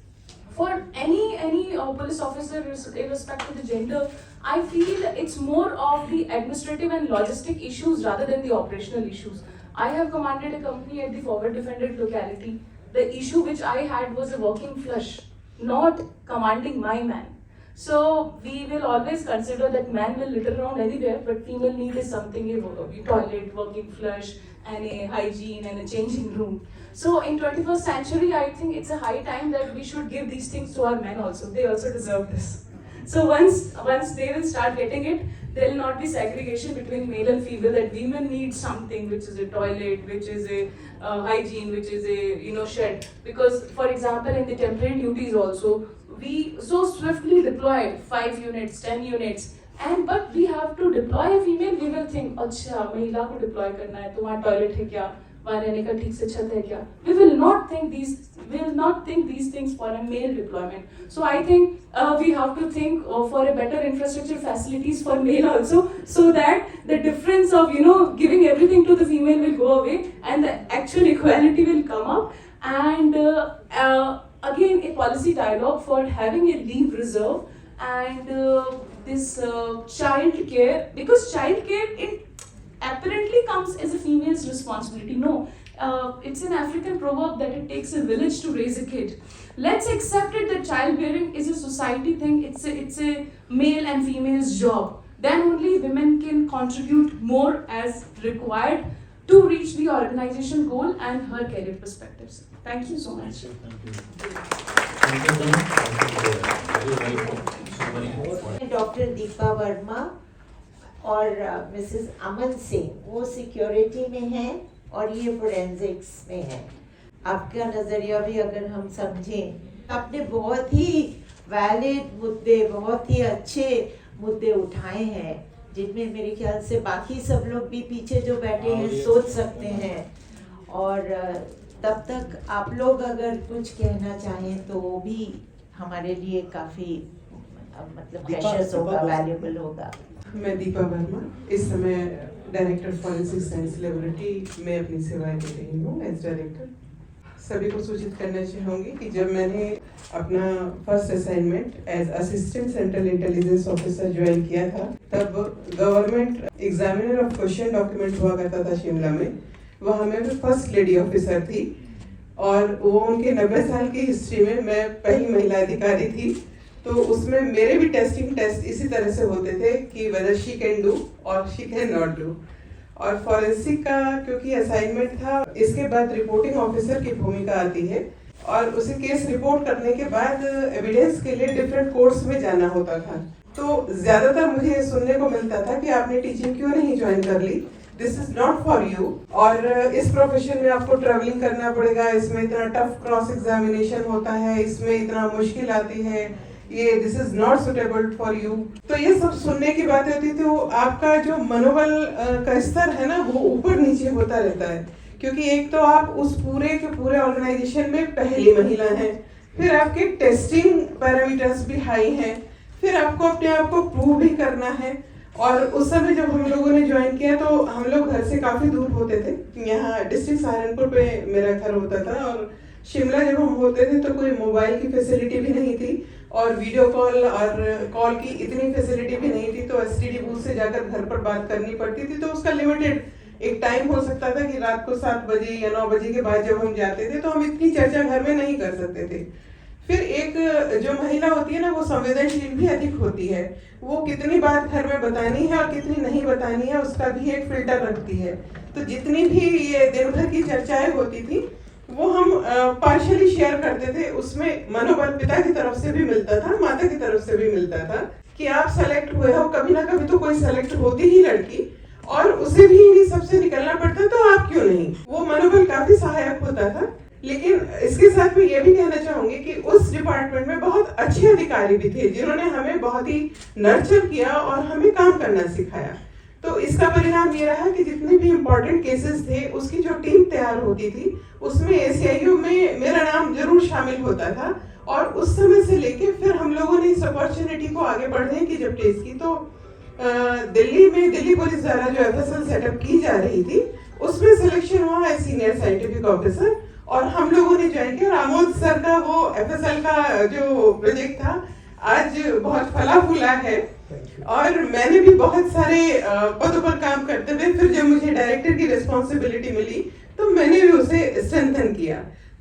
for any police officer, irrespective of the gender, I feel it's more of the administrative and logistic issues rather than the operational issues. I have commanded a company at the forward defended locality. The issue which I had was a working flush, not commanding my man. So we will always consider that man will litter around anywhere, but female need is something, a toilet, working flush, and a hygiene and a changing room. So in 21st century, I think it's a high time that we should give these things to our men also. They also deserve this. So once they will start getting it, there will not be segregation between male and female, that women need something which is a toilet, which is a hygiene, which is a shed. Because for example, in the temporary duties also, we so swiftly deployed 5 units, 10 units, but we have to deploy a female, we will think, अच्छा महिला को deploy करना है, तो वहाँ toilet है क्या, वहाँ रहने का ठीक से छत है क्या? We will not think these things for a male deployment. So I think we have to think for a better infrastructure facilities for male also, so that the difference of giving everything to the female will go away and the actual equality will come up. And again, a policy dialogue for having a leave reserve and this child care, because child care apparently comes as a female's responsibility. No, it's an African proverb that it takes a village to raise a kid. Let's accept it that childbearing is a society thing, it's a male and female's job. Then only women can contribute more as required to reach the organization goal and her career perspectives. Thank you so much. Thank you very much. Doctor Deepa Verma और Mrs Aman Singh, वो security में हैं और ये forensics में हैं। आपका नज़रिया भी अगर हम समझें, आपने बहुत ही वैलिड मुद्दे, बहुत ही अच्छे मुद्दे उठाए हैं, जिनमें मेरे ख्याल से बाकी सब लोग भी पीछे जो बैठे हैं सोच सकते हैं। और तब तक आप लोग अगर कुछ कहना चाहें तो वो भी हमारे लिए काफ़ी मतलब प्रेशियस होगा, वैल्यूएबल होगा। मैं दीपा वर्मा, इस समय डायरेक्टर फॉरेंसिक साइंस लेबोरेटरी में अपनी सेवाएं दे रही हूँ एज डायरेक्टर। सभी को सूचित करना चाहूँगी कि जब मैंने अपना first assignment as assistant central intelligence officer join किया था, तब government examiner of question document हुआ करता था शिमला में। वहाँ मैं भी फर्स्ट लेडी ऑफिसर थी और वो उनके 90 साल की हिस्ट्री में मैं पहली महिला अधिकारी थी। तो उसमें मेरे भी टेस्ट इसी तरह से होते थे कि वेदर शी कैन डू और शी कैन नॉट डू। और फॉरेंसिक का क्योंकि असाइनमेंट था, इसके बाद रिपोर्टिंग ऑफिसर की भूमिका आती है और उसे केस रिपोर्ट करने के बाद एविडेंस के लिए डिफरेंट कोर्ट्स में जाना होता था। तो ज़्यादातर मुझे सुनने को मिलता था कि आपने टीचिंग क्यों नहीं ज्वाइन कर ली, this is not for you, और इस प्रोफेशन में आपको ट्रैवलिंग करना पड़ेगा, इसमें इतना टफ क्रॉस एग्जामिनेशन होता है, इसमें इतना मुश्किल आती है, ये this is not suitable for you. तो ये सब सुनने की बातें होती थी। तो आपका जो मनोबल का स्तर है ना, वो ऊपर नीचे होता रहता है, क्योंकि एक तो आप उस पूरे के पूरे ऑर्गेनाइजेशन में पहली महिला हैं, फिर आपके टेस्टिंग पैरामीटर्स भी हाई हैं, फिर आपको अपने आप को प्रूव भी करना है। और उस समय जब हम लोगों ने ज्वाइन किया तो हम लोग घर से काफ़ी दूर होते थे। यहाँ डिस्ट्रिक्ट सहारनपुर पे मेरा घर होता था और शिमला जब हम होते थे तो कोई मोबाइल की फैसिलिटी भी नहीं थी और वीडियो कॉल और कॉल की इतनी फैसिलिटी भी नहीं थी। तो एसटीडी बूथ से जाकर घर पर बात करनी पड़ती थी। तो उसका लिमिटेड एक टाइम हो सकता था कि रात को 7 बजे या 9 बजे के बाद जब हम जाते थे तो हम इतनी चर्चा घर में नहीं कर सकते थे। फिर एक जो महिला होती है ना, वो संवेदनशील भी अधिक होती है, वो कितनी बात घर में बतानी है और कितनी नहीं बतानी है उसका भी एक फिल्टर रखती है। तो जितनी भी ये दिन भर की चर्चाएं होती थी वो हम पार्शियली शेयर करते थे। उसमें मनोबल पिता की तरफ से भी मिलता था, माता की तरफ से भी मिलता था कि आप सेलेक्ट हुए हो, कभी ना कभी तो कोई सेलेक्ट होती ही लड़की, और उसे भी इन्हीं सबसे निकलना पड़ता, तो आप क्यों नहीं। वो मनोबल काफी सहायक होता था। लेकिन इसके साथ मैं ये भी कहना चाहूंगी कि उस डिपार्टमेंट में बहुत अच्छे अधिकारी भी थे जिन्होंने हमें बहुत ही नर्चर किया और हमें काम करना सिखाया। तो इसका परिणाम ये रहा कि जितने भी इम्पोर्टेंट केसेस थे उसकी जो टीम तैयार होती थी उसमें ACIU में मेरा नाम जरूर शामिल होता था। और उस समय से लेके फिर हम लोगों ने इस अपॉर्चुनिटी को आगे बढ़ने की जब टेस्ट की, तो दिल्ली में दिल्ली पुलिस द्वारा जो FSL सेटअप की जा रही थी उसमें सिलेक्शन हुआ है सीनियर साइंटिफिक ऑफिसर, और हम लोगों ने ज्वाइन किया। रामोद सर का वो FSL का जो प्रोजेक्ट था आज बहुत फला फूला है, और मैंने भी बहुत सारे पदों पर काम करते हुए फिर जब मुझे डायरेक्टर की रिस्पॉन्सिबिलिटी मिली तो मैंने भी उसे स्ट्रेंथन किया।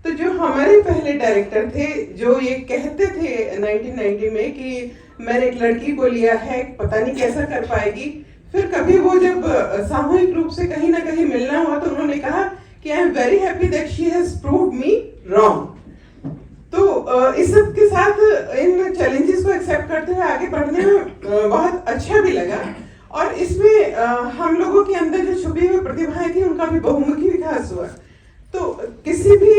तो जो हमारे पहले डायरेक्टर थे जो ये कहते थे 1990 में कि मैंने एक लड़की को लिया है, पता नहीं कैसा कर पाएगी, फिर कभी वो जब सामूहिक रूप से कहीं ना कहीं मिलना हुआ तो उन्होंने कहा कि I am very happy that she has proved me wrong. तो इस सब के साथ इन चैलेंजेस को एक्सेप्ट करते हुए आगे बढ़ने में बहुत अच्छा भी लगा, और इसमें हम लोगों के अंदर जो छुपी हुई प्रतिभाएं थी उनका भी बहुमुखी विकास हुआ। तो किसी भी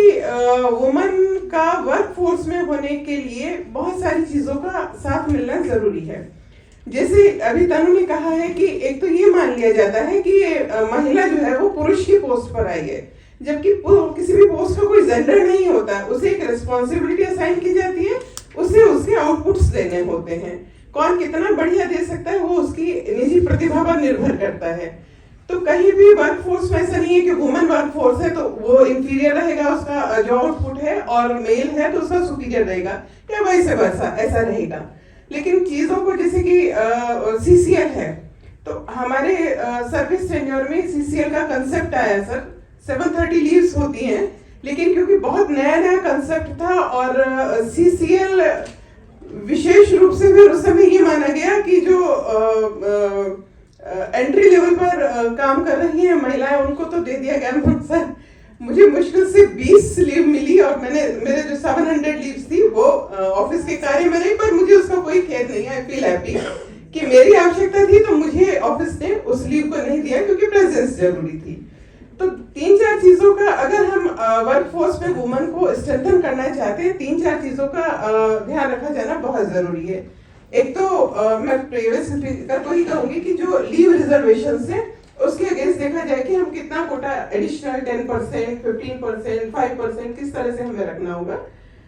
वुमन का वर्क फोर्स में होने के लिए बहुत सारी चीजों का साथ मिलना जरूरी है। जैसे अभी तनु ने कहा है कि एक तो ये मान लिया जाता है कि महिला जो है वो पुरुष की पोस्ट पर आई है, जबकि किसी भी पोस्ट का कोई जेंडर नहीं होता, उसे एक रिस्पॉन्सिबिलिटी असाइन की जाती है, उसे उसके आउटपुट्स देने होते हैं। कौन कितना बढ़िया दे सकता है वो उसकी निजी प्रतिभा पर निर्भर करता है। तो कहीं भी वर्क फोर्स में ऐसा नहीं है कि वुमेन वर्क फोर्स है तो वो इंफीरियर रहेगा, उसका जो आउटपुट है, और मेल है तो उसका सुपीरियर रहेगा, या वैसे वैसा ऐसा रहेगा। लेकिन चीजों को जैसे कि CCL है, तो हमारे सर्विस टेन्योर में CCL का कंसेप्ट आया सर, 730 लीव्स होती हैं, लेकिन क्योंकि बहुत नया कंसेप्ट था और CCL विशेष रूप से फिर उस समय ये माना गया कि जो एंट्री लेवल पर काम कर रही हैं महिलाएं उनको तो दे दिया गया। सर मुझे मुश्किल से 20 लीव मिली, और मेरे जो 700 लीव्स थी वो ऑफिस के कार्य में नहीं, पर मुझे उसका कोई खेद नहीं है। आई फील हैप्पी कि मेरी आवश्यकता थी तो मुझे ऑफिस ने उस लीव को नहीं दिया क्योंकि प्रेजेंस जरूरी थी। तो 3-4 चीजों का अगर हम वर्क फोर्स में वुमन को स्ट्रेंथन करना चाहते हैं, 3-4 चीजों का ध्यान रखा जाना बहुत जरूरी है। एक तो मैं प्रीवियस स्पीकर को ही कहूंगी कि जो लीव रिजर्वेशन है उसके अगेंस्ट देखा जाए कि हम कितना कोटा एडिशनल 10%, 15%, 5% किस तरह से हमें रखना होगा।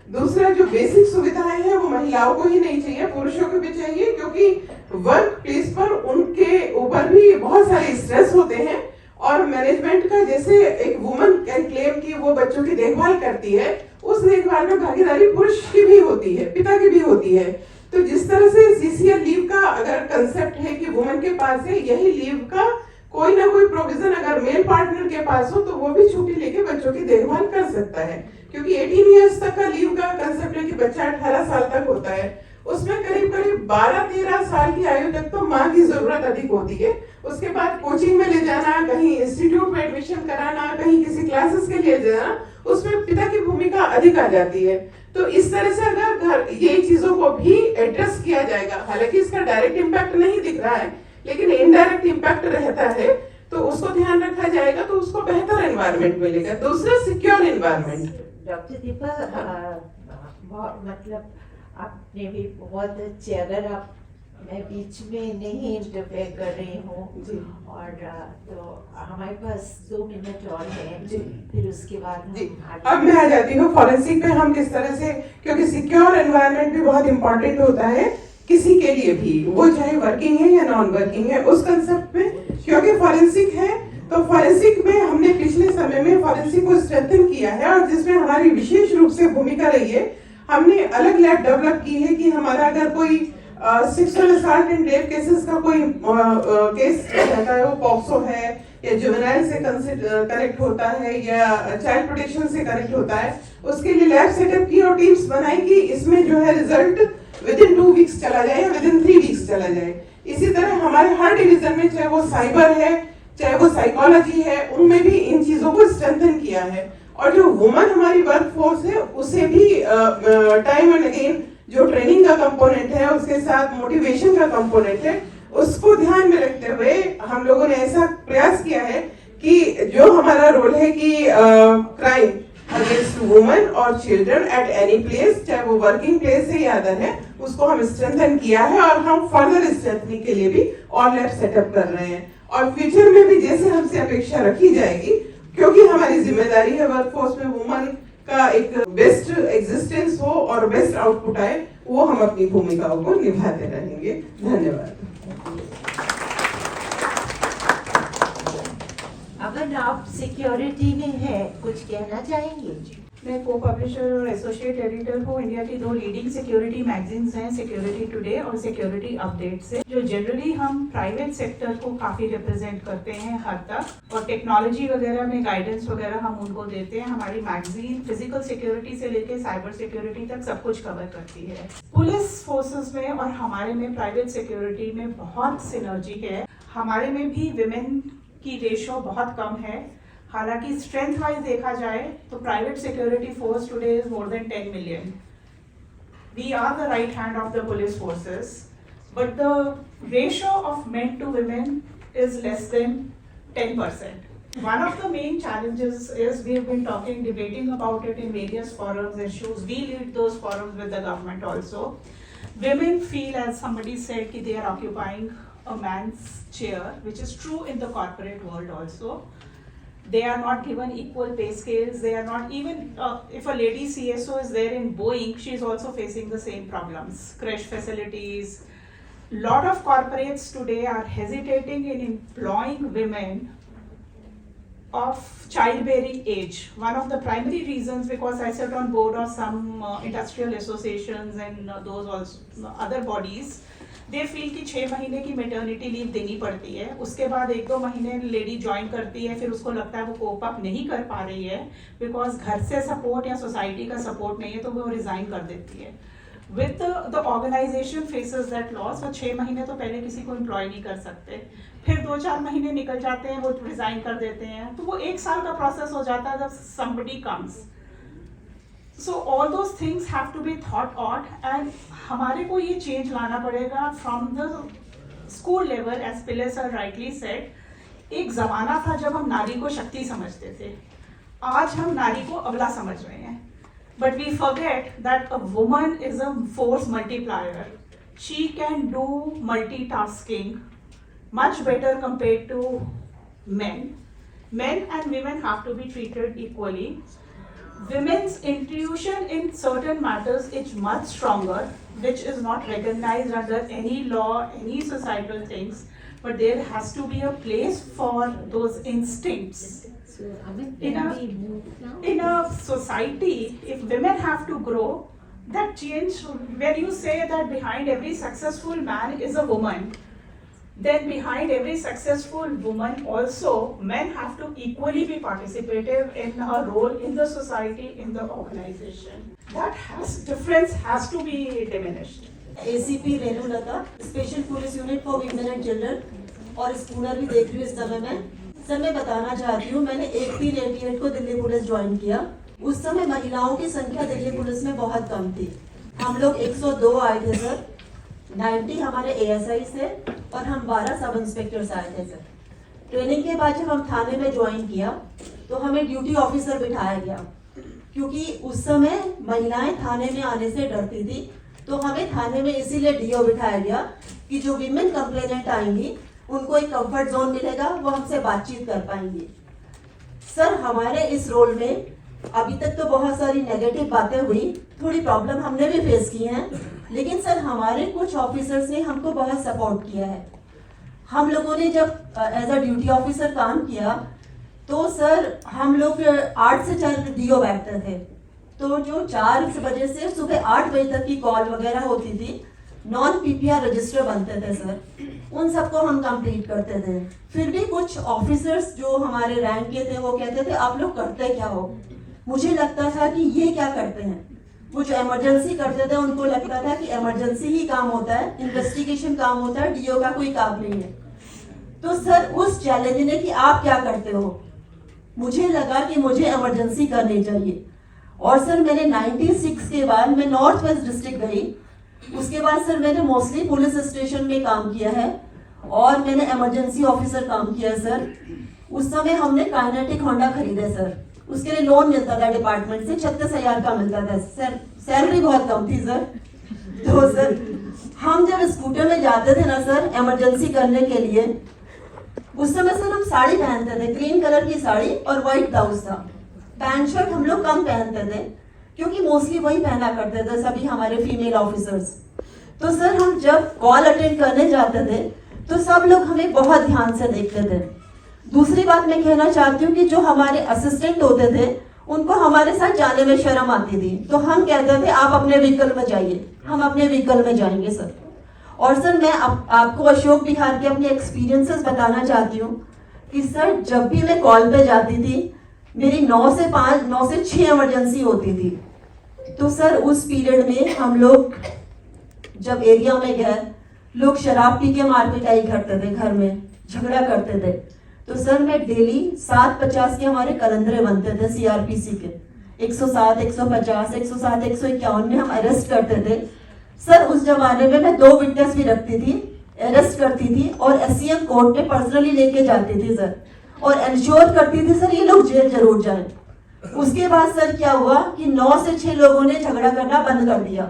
दूसरा, जो बेसिक सुविधाएं हैं वो महिलाओं को ही नहीं चाहिए, पुरुषों को भी चाहिए, क्योंकि वर्क प्लेस पर उनके ऊपर भी बहुत सारे स्ट्रेस होते हैं, और मैनेजमेंट का जैसे एक वुमन कैन क्लेम कि वो बच्चों की देखभाल करती है, उस देखभाल में भागीदारी पुरुष की भी होती है, पिता की भी होती है। तो जिस तरह से CCL लीव का अगर कंसेप्ट है कि वुमन के पास है, यही लीव का कोई ना कोई प्रोविजन अगर मेल पार्टनर के पास हो तो वो भी छुट्टी लेके बच्चों की देखभाल कर सकता है। क्योंकि 18 इयर्स तक का लीव का कंसेप्ट है कि बच्चा 18 साल तक होता है, उसमें करीब 12-13 साल की आयु तक तो माँ की जरूरत अधिक होती है। उसके बाद कोचिंग में ले जाना, कहीं इंस्टीट्यूट में एडमिशन कराना, कहीं किसी क्लासेस के लिए जाना, उसमें पिता की भूमिका अधिक आ जाती है। तो इस तरह से अगर ये चीजों को भी एड्रेस किया जाएगा, हालांकि इसका डायरेक्ट इम्पैक्ट नहीं दिख रहा है लेकिन इनडायरेक्ट इम्पैक्ट रहता है, तो उसको ध्यान रखा जाएगा तो उसको बेहतर एनवायरनमेंट मिलेगा। दूसरा, सिक्योर एनवायरनमेंट। डॉक्टर दीपा, मतलब आपने भी बहुत अच्छे, अगर आप, मैं बीच में नहीं इंटरफेयर कर रही हूँ, और तो हमारे पास 2 मिनट और हैं, फिर उसके बाद जी अब मैं आ जाती हूँ फॉरेंसिक में हम किस तरह से, क्योंकि सिक्योर एनवायरनमेंट भी बहुत इंपॉर्टेंट होता है किसी के लिए भी, वो चाहे वर्किंग है या नॉन वर्किंग है, उस कंसेप्ट में। क्योंकि फॉरेंसिक है तो फॉरेंसिक में हमने पिछले समय में फॉरेंसिक को स्ट्रेंथन किया है, और जिसमें हमारी विशेष रूप से भूमिका रही है, हमने अलग लैब डेवलप की है कि हमारा अगर कोई sexual assault and rape cases का कोई केस रहता है, वो पॉक्सो है या जुवेनाइल से कनेक्ट होता है या चाइल्ड प्रोटेक्शन से कनेक्ट होता है, उसके लिए लैब सेटअप की और टीम्स बनाई कि इसमें जो है रिजल्ट विदिन 2 वीक्स चला जाए या विदिन 3 वीक्स चला जाए। इसी तरह हमारे हर डिवीजन में, चाहे वो साइबर है, चाहे वो साइकोलॉजी है, उनमें भी इन चीजों को स्ट्रेंथन किया है। और जो वुमन हमारी वर्क फोर्स है उसे भी टाइम एंड अगेन जो ट्रेनिंग का कंपोनेंट है उसके साथ मोटिवेशन का कंपोनेंट है, उसको ध्यान में रखते हुए हम लोगों ने ऐसा प्रयास किया है कि जो हमारा रोल है कि क्राइम अगेंस्ट वुमेन और चिल्ड्रन एट एनी प्लेस, चाहे वो वर्किंग प्लेस है या अदर है, उसको हम स्ट्रेंथन किया है और हम फर्दर स्ट्रेंथनिंग के लिए भी और लैब सेटअप कर रहे हैं। और फ्यूचर में भी जैसे हमसे अपेक्षा रखी जाएगी, क्योंकि हमारी जिम्मेदारी है वर्कफोर्स में वुमेन का एक बेस्ट एग्जिस्टेंस हो और बेस्ट आउटपुट आए, वो हम अपनी भूमिकाओं को निभाते रहेंगे। धन्यवाद। अगर आप सिक्योरिटी में है, कुछ कहना चाहेंगे? मैं को पब्लिशर और एसोसिएट एडिटर हूँ। इंडिया की 2 लीडिंग सिक्योरिटी मैगजीन्स हैं, सिक्योरिटी टुडे और सिक्योरिटी अपडेट से, जो जनरली हम प्राइवेट सेक्टर को काफ़ी रिप्रेजेंट करते हैं हद तक, और टेक्नोलॉजी वगैरह में गाइडेंस वगैरह हम उनको देते हैं। हमारी मैगजीन फिजिकल सिक्योरिटी से लेके साइबर सिक्योरिटी तक सब कुछ कवर करती है। पुलिस फोर्सेस में और हमारे में प्राइवेट सिक्योरिटी में बहुत सिनर्जी है। हमारे में भी विमेन की रेशो बहुत कम है। हालांकि स्ट्रेंथ वाइज देखा जाए तो private security force today is more than 10 million. We are the right hand of the police forces, but the ratio of men to women is less than 10%. One of the main challenges is we have been debating about it in various forums, issues. We lead those forums with the government also. Women feel, as somebody said, that they are occupying a man's chair, which is true in the corporate world also. They are not given equal pay scales. They are not even, if a lady CSO is there in Boeing, she is also facing the same problems. Crash facilities. Lot of corporates today are hesitating in employing women of childbearing age. One of the primary reasons, because I sit on board of some industrial associations and those also other bodies, they feel कि 6 महीने की maternity leave देनी पड़ती है, उसके बाद 1-2 महीने lady join करती है, फिर उसको लगता है वो कोप अप नहीं कर पा रही है बिकॉज घर से सपोर्ट या सोसाइटी का सपोर्ट नहीं है, तो वो रिजाइन कर देती है। With the organisation faces that loss, वो 6 महीने तो पहले किसी को एम्प्लॉय नहीं कर सकते, फिर 2-4 महीने निकल जाते हैं, वो रिजाइन कर देते हैं, तो वो 1 साल का प्रोसेस हो जाता है जब somebody comes. So all those things have to be thought out, and हमारे को ये चेंज लाना पड़ेगा from the school level, as Pillai sir rightly said. एक ज़माना था जब हम नारी को शक्ति समझते थे, आज हम नारी को अबला समझ रहे हैं, but we forget that a woman is a force multiplier. She can do multitasking much better compared to men. Men and women have to be treated equally. Women's intuition in certain matters is much stronger, which is not recognized under any law, any societal things, but there has to be a place for those instincts. In a society, if women have to grow, that change, when you say that behind every successful man is a woman, then behind every successful woman also, men have to equally be participative in her role in the society, in the organization. That difference has to be diminished. ACP Renulata, special police unit for women and children, और स्कूलर भी देख रही हूँ इस समय में। Sir मैं बताना चाहती हूँ, मैंने 1888 को दिल्ली पुलिस ज्वाइन किया। उस समय महिलाओं की संख्या दिल्ली पुलिस में बहुत कम थी। हम लोग 102 आए थे सर, 90 हमारे ASI थे और हम 12 सब इंस्पेक्टर्स आए थे सर। ट्रेनिंग के बाद जब हम थाने में ज्वाइन किया तो हमें ड्यूटी ऑफिसर बिठाया गया, क्योंकि उस समय महिलाएं थाने में आने से डरती थी, तो हमें थाने में इसीलिए DO बिठाया गया कि जो वीमेन कंप्लेनेंट आएंगी उनको एक कंफर्ट जोन मिलेगा, वो हमसे बातचीत कर पाएंगी। सर हमारे इस रोल में अभी तक तो बहुत सारी नेगेटिव बातें हुई, थोड़ी प्रॉब्लम हमने भी फेस की हैं, लेकिन सर हमारे कुछ ऑफिसर्स ने हमको बहुत सपोर्ट किया है। हम लोगों ने जब एज अ ड्यूटी ऑफिसर काम किया तो सर हम लोग 8 से 4 DO बैठते थे, तो जो 4 बजे से सुबह 8 बजे तक की कॉल वगैरह होती थी, नॉन PPR रजिस्टर बनते थे सर, उन सबको हम कंप्लीट करते थे। फिर भी कुछ ऑफिसर्स जो हमारे रैंक के थे वो कहते थे आप लोग करते क्या हो। मुझे लगता था कि ये क्या करते हैं, वो जो इमरजेंसी करते थे उनको लगता था कि इमरजेंसी ही काम होता है, इन्वेस्टिगेशन काम होता है, DO का कोई काम नहीं है। तो सर उस चैलेंज ने कि आप क्या करते हो, मुझे लगा कि मुझे इमरजेंसी करनी चाहिए। और सर मैंने 96 के बाद मैं नॉर्थ वेस्ट डिस्ट्रिक्ट गई। उसके बाद सर मैंने मोस्टली पुलिस स्टेशन में काम किया है और मैंने इमरजेंसी ऑफिसर काम किया है सर। उस समय हमने काइनेटिक होंडा खरीदे सर, उसके लिए लोन मिलता था डिपार्टमेंट से, 36,000 का मिलता था सर, सैलरी बहुत कम थी सर। तो सर हम जब स्कूटर में जाते थे ना सर इमरजेंसी करने के लिए, उस समय सर हम साड़ी पहनते थे, ग्रीन कलर की साड़ी और व्हाइट ब्लाउज था। पैंट शर्ट हम लोग कम पहनते थे क्योंकि मोस्टली वही पहना करते थे सभी हमारे फीमेल ऑफिसर्स। तो सर हम जब कॉल अटेंड करने जाते थे तो सब लोग हमें बहुत ध्यान से देखते थे। दूसरी बात मैं कहना चाहती हूँ कि जो हमारे असिस्टेंट होते थे उनको हमारे साथ जाने में शर्म आती थी, तो हम कहते थे आप अपने व्हीकल में जाइए, हम अपने व्हीकल में जाएंगे सर। और सर मैं आपको अशोक विहार के अपने एक्सपीरियंसेस बताना चाहती हूँ कि सर जब भी मैं कॉल पे जाती थी मेरी 9 से 5, 9 से 6 इमरजेंसी होती थी। तो सर उस पीरियड में हम लोग जब एरिया में गए, लोग शराब पी के मार पिटाई करते थे, घर में झगड़ा करते थे। तो सर मैं डेली 750 के हमारे कलंदरे बनते थे सीआरपीसी के, 107, 150, 107, 151 में हम अरेस्ट करते थे सर। उस जमाने में मैं 2 विटनेस भी रखती थी, अरेस्ट करती थी और एससीएम कोर्ट में पर्सनली लेके जाती थी सर, और इंश्योर करती थी सर ये लोग जेल जरूर जाएं। उसके बाद सर क्या हुआ कि 9 से 6 लोगों ने झगड़ा करना बंद कर दिया।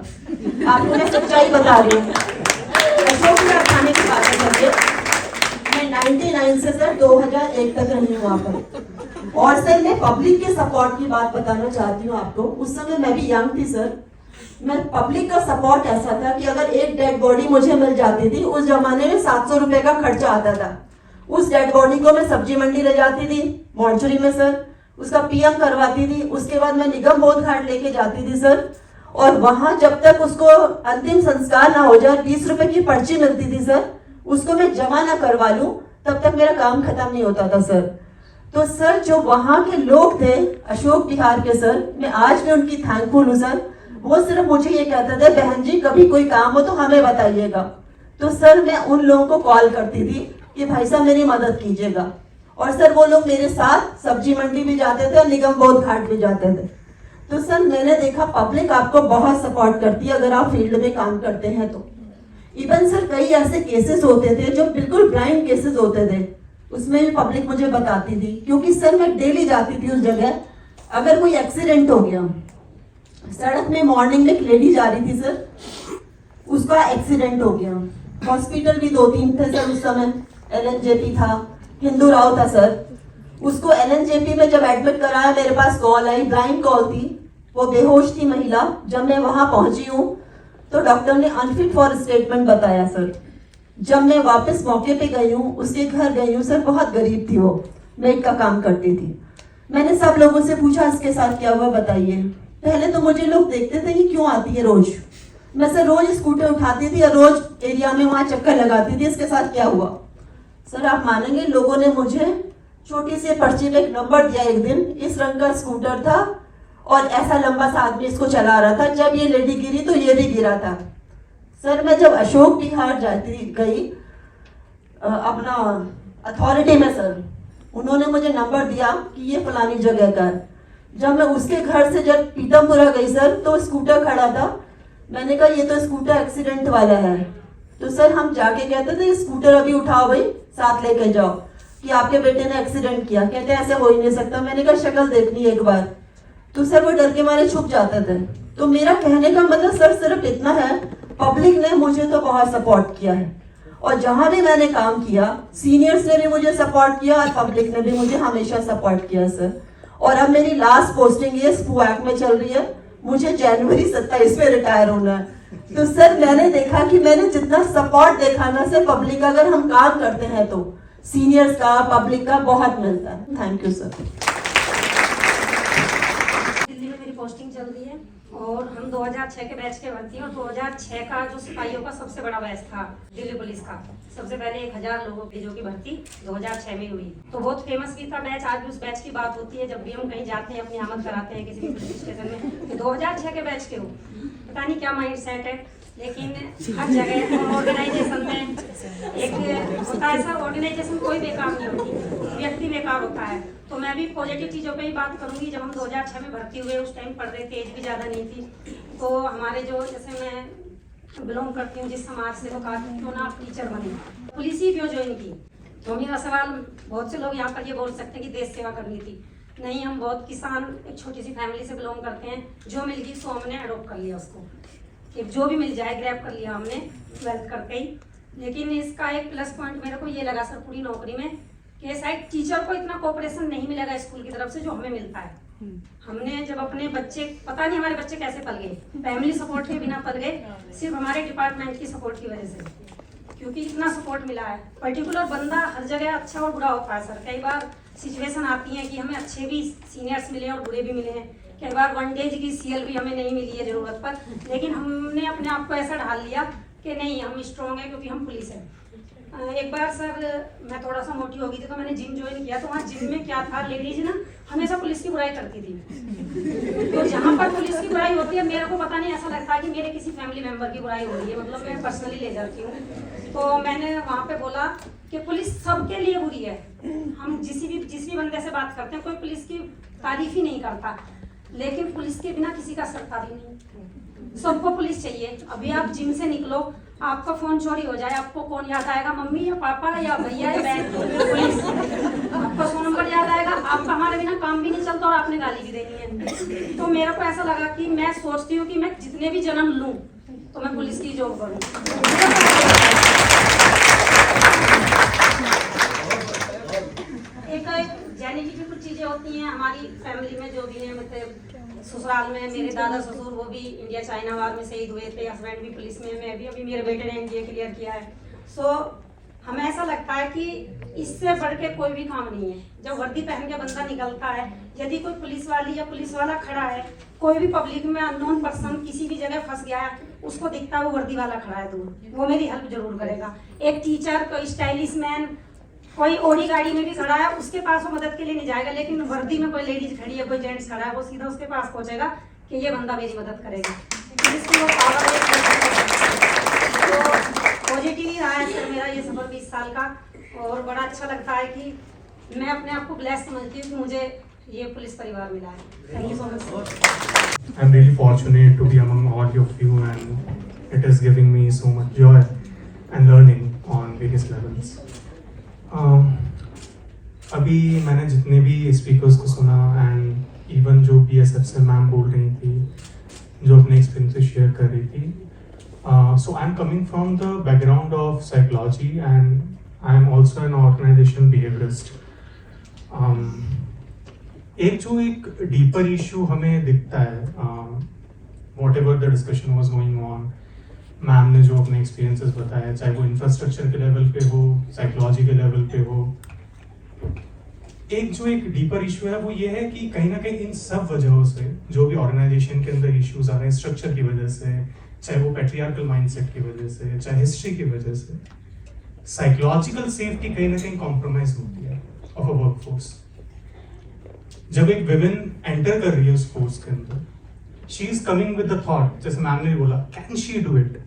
आपको मैं सच्चाई बता रही हूँ, अशोक विहार थाने की बात है। मैं 99 से सर 2001 तक रही हूँ वहाँ पर। और सर मैं पब्लिक के सपोर्ट की बात बताना चाहती हूँ आपको। उस समय मैं भी यंग थी सर, मैं पब्लिक का सपोर्ट ऐसा था कि अगर एक डेड बॉडी मुझे मिल जाती थी, उस जमाने में 700 रुपए का खर्चा आता था। उस डेड बॉडी को मैं सब्जी मंडी ले जाती थी मॉर्चरी में सर, उसका पीएम करवाती थी। उसके बाद मैं निगम बोध घाट लेके जाती थी सर, और वहां जब तक उसको अंतिम संस्कार ना हो जाए 20 रुपए की पर्ची मिलती थी सर, उसको मैं जमा ना करवा लूं तब तक मेरा काम खत्म नहीं होता था सर। तो सर जो वहां के लोग थे अशोक विहार के सर, मैं आज भी उनकी थैंकफुल हूँ सर। वो सिर्फ मुझे ये कहते थे बहन जी कभी कोई काम हो तो हमें बताइएगा। तो सर मैं उन लोगों को कॉल करती थी कि भाई साहब मेरी मदद कीजिएगा, और सर वो लोग मेरे साथ सब्जी मंडी भी जाते थे और निगम बोध घाट भी जाते थे। तो सर मैंने देखा पब्लिक आपको बहुत सपोर्ट करती है अगर आप फील्ड में काम करते हैं तो। इवन सर कई ऐसे केसेस होते थे जो बिल्कुल ब्लाइंड केसेस होते थे, उसमें भी पब्लिक मुझे बताती थी, क्योंकि सर मैं डेली जाती थी उस जगह। अगर कोई एक्सीडेंट हो गया सड़क में, मॉर्निंग में एक लेडी जा रही थी सर, उसका एक्सीडेंट हो गया, हॉस्पिटल भी 2-3 थे सर उस समय, एलएनजेपी था, हिंदू राव था सर। उसको एलएनजेपी में जब एडमिट कराया मेरे पास कॉल आई, ब्लाइंड कॉल थी, वो बेहोश थी महिला। जब मैं वहां पहुंची हूँ तो डॉक्टर ने अनफिट फॉर स्टेटमेंट बताया सर। जब मैं वापस मौके पे गई हूँ, उसके घर गई हूँ सर, बहुत गरीब थी वो, मेड का काम करती थी। मैंने सब लोगों से पूछा इसके साथ क्या हुआ बताइए। पहले तो मुझे लोग देखते थे कि क्यों आती है रोज, मैं सर रोज स्कूटर उठाती थी और रोज एरिया में वहां चक्कर लगाती थी, इसके साथ क्या हुआ। सर आप मानेंगे लोगों ने मुझे छोटी सी पर्ची पे एक नंबर दिया। एक दिन इस रंग का स्कूटर था और ऐसा लंबा सा आदमी इसको चला रहा था, जब ये लेडी गिरी तो ये भी गिरा था। सर मैं जब अशोक विहार जाती गई अपना अथॉरिटी में सर, उन्होंने मुझे नंबर दिया कि ये फलानी जगह का है। जब मैं उसके घर से जब पीतमपुरा गई सर तो स्कूटर खड़ा था, मैंने कहा ये तो स्कूटर एक्सीडेंट वाला है। तो सर हम जाके कहते थे स्कूटर अभी उठाओ भाई, साथ लेके जाओ कि आपके बेटे ने एक्सीडेंट किया। कहते ऐसे हो ही नहीं सकता। मैंने कहा शक्ल देखनी एक बार। तो सर वो डर के मारे छुप जाते थे। तो मेरा कहने का मतलब सर सिर्फ इतना है, पब्लिक ने मुझे तो बहुत सपोर्ट किया है, और जहां भी मैंने काम किया सीनियर्स ने भी मुझे सपोर्ट किया और पब्लिक ने भी मुझे हमेशा सपोर्ट किया सर। और अब मेरी लास्ट पोस्टिंग ये स्पूआक में चल रही है, मुझे जनवरी 27 में रिटायर होना है। तो सर मैंने देखा कि मैंने जितना सपोर्ट देखा ना सर पब्लिक, अगर हम काम करते हैं तो सीनियर्स का, पब्लिक का बहुत मिलता है। Thank you sir. दिल्ली में मेरी पोस्टिंग चल रही है और हम 2006 के बैच के भर्ती हैं, और 2006 का जो सिपाहियों का सबसे बड़ा बैच था दिल्ली पुलिस का, सबसे पहले 1000 लोगों की जो की भर्ती 2006 में हुई, तो बहुत फेमस भी था बैच। आज भी उस बैच की बात होती है जब भी हम कहीं जाते हैं, अपनी आमद कराते हैं किसी भी पुलिस स्टेशन में, 2006 के बैच के हो। पता नहीं क्या माइंड सेट है, लेकिन हर जगह ऑर्गेनाइजेशन में एक होता है ऐसा, ऑर्गेनाइजेशन कोई बेकार नहीं होती, व्यक्ति बेकार होता है। तो मैं भी पॉजिटिव चीज़ों पे ही बात करूंगी। जब हम 2006 में भर्ती हुए उस टाइम पढ़ रहे थे, एज भी ज़्यादा नहीं थी, तो हमारे जो जैसे मैं बिलोंग करती हूँ जिस समाज से, वो कहा कि क्यों ना आप टीचर बने, पुलिस ही क्यों ज्वाइन की। तो मेरा सवाल, बहुत से लोग यहाँ पर ये बोल सकते हैं कि देश सेवा करनी थी, नहीं, हम बहुत किसान एक छोटी सी फैमिली से बिलोंग करते हैं, जो मिल गई सो हमने अडोप्ट कर लिया उसको, कि जो भी मिल जाए ग्रैब कर लिया हमने 12th करके ही। लेकिन इसका एक प्लस पॉइंट मेरे को ये लगा सर पूरी नौकरी में, कि शायद टीचर को इतना कोऑपरेशन नहीं मिलेगा स्कूल की तरफ से जो हमें मिलता है। हमने जब अपने बच्चे, पता नहीं हमारे बच्चे कैसे पल गए, फैमिली सपोर्ट के बिना पल गए, सिर्फ हमारे डिपार्टमेंट की सपोर्ट की वजह से, क्योंकि इतना सपोर्ट मिला है। पर्टिकुलर बंदा हर जगह अच्छा और बुरा होता है सर। कई बार सिचुएशन आती है कि हमें अच्छे भी सीनियर्स मिले और बुरे भी मिले हैं। कई बार वनडेज की सीएल भी हमें नहीं मिली है ज़रूरत पर, लेकिन हमने अपने आप को ऐसा ढाल लिया कि नहीं, हम स्ट्रॉन्ग हैं क्योंकि हम पुलिस हैं। एक बार सर मैं थोड़ा सा मोटी हो गई थी, तो मैंने जिम ज्वाइन किया। तो वहाँ जिम में क्या था, लेडीज ना हमेशा पुलिस की बुराई करती थी। तो जहाँ पर पुलिस की बुराई होती है, मेरे को पता नहीं, ऐसा लगता है कि मेरे किसी फैमिली मेंबर की बुराई हो रही है, मतलब मैं पर्सनली ले जाती हूँ। तो मैंने वहाँ पे बोला कि पुलिस सबके लिए बुरी है। हम जिस भी बंदे से बात करते हैं, कोई पुलिस की तारीफ ही नहीं करता, लेकिन पुलिस के बिना किसी का सरता भी नहीं। सबको पुलिस चाहिए। अभी आप जिम से निकलो, आपका फोन चोरी हो जाए, आपको कौन याद आएगा, मम्मी या पापा या भैया या बहन? पुलिस। आपका फोन नंबर याद आएगा, आपका हमारे बिना काम भी नहीं चलता और आपने गाली भी देनी है। तो मेरे को ऐसा लगा कि मैं सोचती हूँ कि मैं जितने भी जन्म लूँ तो मैं पुलिस की जॉब करूँ। एक जाने की भी कुछ चीजें होती हैं हमारी फैमिली में, जो भी है, मतलब ससुराल में मेरे दादा ससुर वो भी इंडिया चाइना वार में शहीद हुए थे, हस्बैंड भी पुलिस में, मैं भी, अभी मेरे बेटे ने एनडीए क्लियर किया है। सो हमें ऐसा लगता है कि इससे बढ़ के कोई भी काम नहीं है। जब वर्दी पहन के बंदा निकलता है, यदि कोई पुलिस वाली या पुलिस वाला खड़ा है, कोई भी पब्लिक में अननोन पर्सन किसी भी जगह फंस गया है, उसको दिखता है वो वर्दी वाला खड़ा है दूर, वो मेरी हेल्प जरूर करेगा। एक टीचर, कोई स्टाइलिश मैन, कोई ओडी गाड़ी में भी खड़ा है, उसके पास वो मदद के लिए नहीं जाएगा, लेकिन वर्दी में कोई लेडीज खड़ी है, कोई जेंट्स खड़ा है, वो सीधा उसके पास पहुंचेगा कि ये बंदा मेरी मदद करेगा। इसकी वो पावर है। तो पॉजिटिव ही रहा है सर मेरा ये सफर 20 साल का, और बड़ा अच्छा लगता है कि मैं अपने आप को ब्लेस समझती हूँ कि मुझे ये पुलिस परिवार मिला है। Thank you so much. I'm really fortunate to be among all of you, and it is giving me so much joy and learning on various levels. अभी मैंने जितने भी स्पीकर्स को सुना, एंड इवन जो BSF से मैम बोल रही थी, जो अपने एक्सपीरियंसेस शेयर कर रही थी, so I'm coming from the background of psychology and I am also an organizational behaviorist. एक डीपर इशू हमें दिखता है, whatever the discussion was going on, ma'am ने जो अपने एक्सपीरियंसेस बताया, चाहे वो इंफ्रास्ट्रक्चर के लेवल पे हो, साइकोलॉजी के लेवल पे हो, एक डीपर इशू है वो ये है कि कहीं ना कहीं इन सब वजहों से जो भी ऑर्गेनाइजेशन के अंदर इश्यूज आ रहे हैं, स्ट्रक्चर की वजह से, चाहे वो पैट्रियार्कल माइंडसेट की वजह से, चाहे हिस्ट्री की वजह से, साइकोलॉजिकल सेफ्टी कहीं ना कहीं कॉम्प्रोमाइज होती है ऑफ अ वर्कफोर्स। जब एक विमेन एंटर कर रही है उस फोर्स के अंदर, she is coming with the thought, जैसे मैम ने बोला, कैन शी डू इट।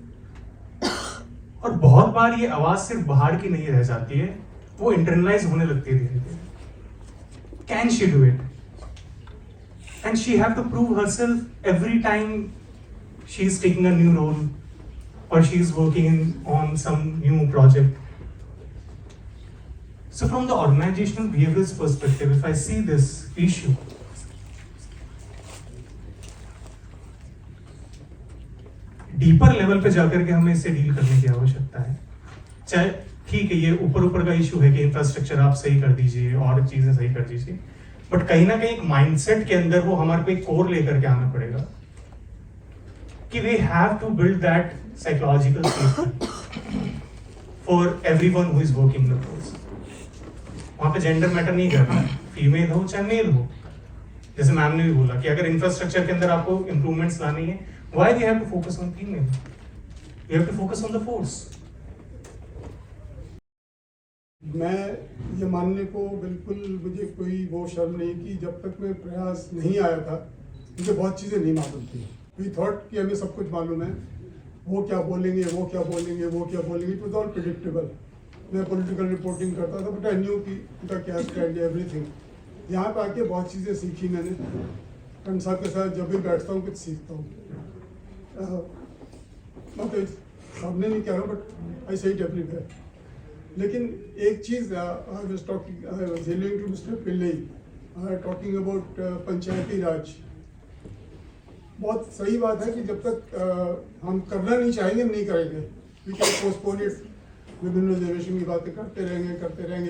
और बहुत बार ये आवाज सिर्फ बाहर की नहीं रह जाती है, वो इंटरनलाइज होने लगती है धीरे धीरे। Can she do it, and she have to prove herself every time she is taking a new role और she is working on some new project. So from the organizational behaviorist perspective, if I see this issue, deeper level पे जाकर के हमें इससे deal करने की आवश्यकता है. चाहे ठीक है, ये ऊपर का इशू है कि इंफ्रास्ट्रक्चर आप सही कर दीजिए और चीजें सही कर दीजिए, बट कहीं ना कहीं एक माइंडसेट के अंदर वो हमारे को एक कोर लेकर के आना पड़ेगा कि we have to build that psychological safety for everyone who is working the force. वहां पे जेंडर मैटर नहीं करता, फीमेल हो चाहे मेल हो. जैसे मैम ने भी बोला कि अगर इंफ्रास्ट्रक्चर के अंदर आपको इंप्रूवमेंट्स लानी है, why we have to focus on female, we have to focus on the force. मैं ये मानने को बिल्कुल, मुझे कोई वो शर्म नहीं कि जब तक मैं प्रयास नहीं आया था मुझे बहुत चीज़ें नहीं मालूम थी. वी थॉट कि हमें सब कुछ मालूम है, वो क्या बोलेंगे, वो क्या बोलेंगे, वो क्या बोलेंगे, इट वाज ऑल प्रेडिक्टेबल. मैं पॉलिटिकल रिपोर्टिंग करता था, बट आई न्यू कि उनका क्या स्टैंड है, एवरीथिंग। यहाँ पे आके बहुत चीज़ें सीखी मैंने। खान साहब के साथ जब भी बैठता हूँ कुछ सीखता हूँ। मतलब सामने नहीं कह रहा, बट आई से इट एवरीवेयर। लेकिन एक चीज़ I was talking, I was listening to mister Pillai talking about Panchayati Raj. बहुत सही बात है कि जब तक हम करना नहीं चाहेंगे हम नहीं करेंगे। वी कैन पोस्टपोन इट, विभिन्न रिजर्वेशन की बातें करते रहेंगे,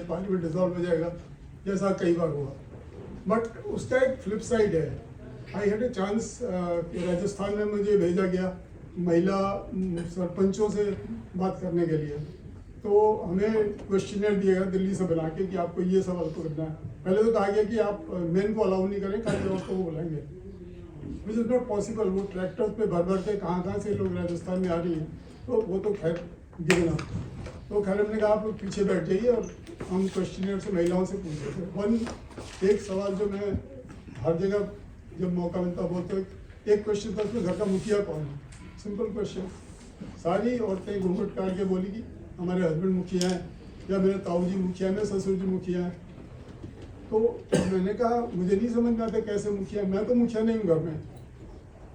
पार्लियामेंट डिसॉल्व हो जाएगा, जैसा कई बार हुआ। बट उसका एक फ्लिप साइड है। I had a chance, Rajasthan में मुझे भेजा गया महिला सरपंचों से बात करने के लिए। तो हमें क्वेश्चनर दिया गया दिल्ली से बना के कि आपको ये सवाल करना है। पहले तो कहा गया कि आप मेन को अलाउ नहीं करें, खाली औरतों को बुलाएंगे, विच इज़ नॉट पॉसिबल। वो ट्रैक्टर्स पे भर के कहाँ से लोग राजस्थान में आ रही हैं, तो वो तो खैर गिरना। तो खैर हमने कहा आप लोग पीछे बैठ जाइए और हम क्वेश्चनर से महिलाओं से पूछ रहे थे। एक सवाल जो मैं हर जगह जब मौका मिलता बोलते, एक क्वेश्चन था उसमें घर का मुखिया कौन है। Simple question. सारी औरतें घूंघट काट के बोली कि हमारे हस्बैंड मुखिया हैं, या मेरे ताऊ जी मुखिया हैं, मेरे ससुर जी मुखिया हैं। तो मैंने कहा मुझे नहीं समझ में आता कैसे मुखिया, मैं तो मुखिया नहीं हूँ घर में।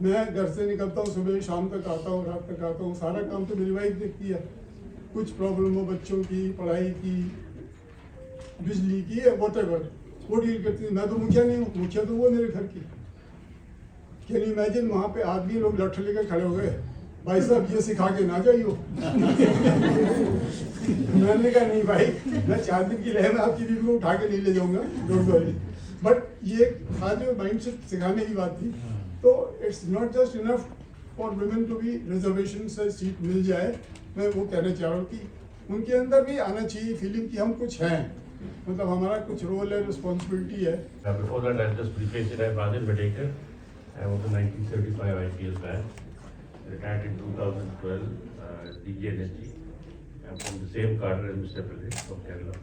मैं घर से निकलता हूँ, सुबह शाम तक आता हूँ, रात तक आता हूँ, सारा काम तो मेरी वाइफ देखती है। कुछ प्रॉब्लम हो बच्चों की, पढ़ाई की, बिजली की, व्हाटएवर, वो डील करती है। मैं तो मुखिया नहीं हूँ, मुखिया तो वो मेरे घर की। कैन यू इमेजिन, वहाँ पे आदमी लोग लठ लेकर खड़े हो गए, भाई साहब ये सिखा के ना जाइयो। मैंने कहा नहीं भाई, मैं 4 दिन की लहर में आपकी बीवी को उठा के नहीं ले जाऊंगा, डोंट वरी। बट ये था जो माइंड से सिखाने की बात थी। तो it's not just enough for women to be reservation से सीट मिल जाए। मैं वो कहना चाह रहा हूँ कि उनके अंदर भी आना चाहिए फीलिंग कि हम कुछ हैं, मतलब हमारा कुछ रोल है, रिस्पॉन्सिबिलिटी है। Before that, I'll just briefly say I'm Rajan Vadekar. I was a 1935 IPS man, retired in 2012, DG Energy. I'm from the same cadre as Mr. Pradesh from Kerala.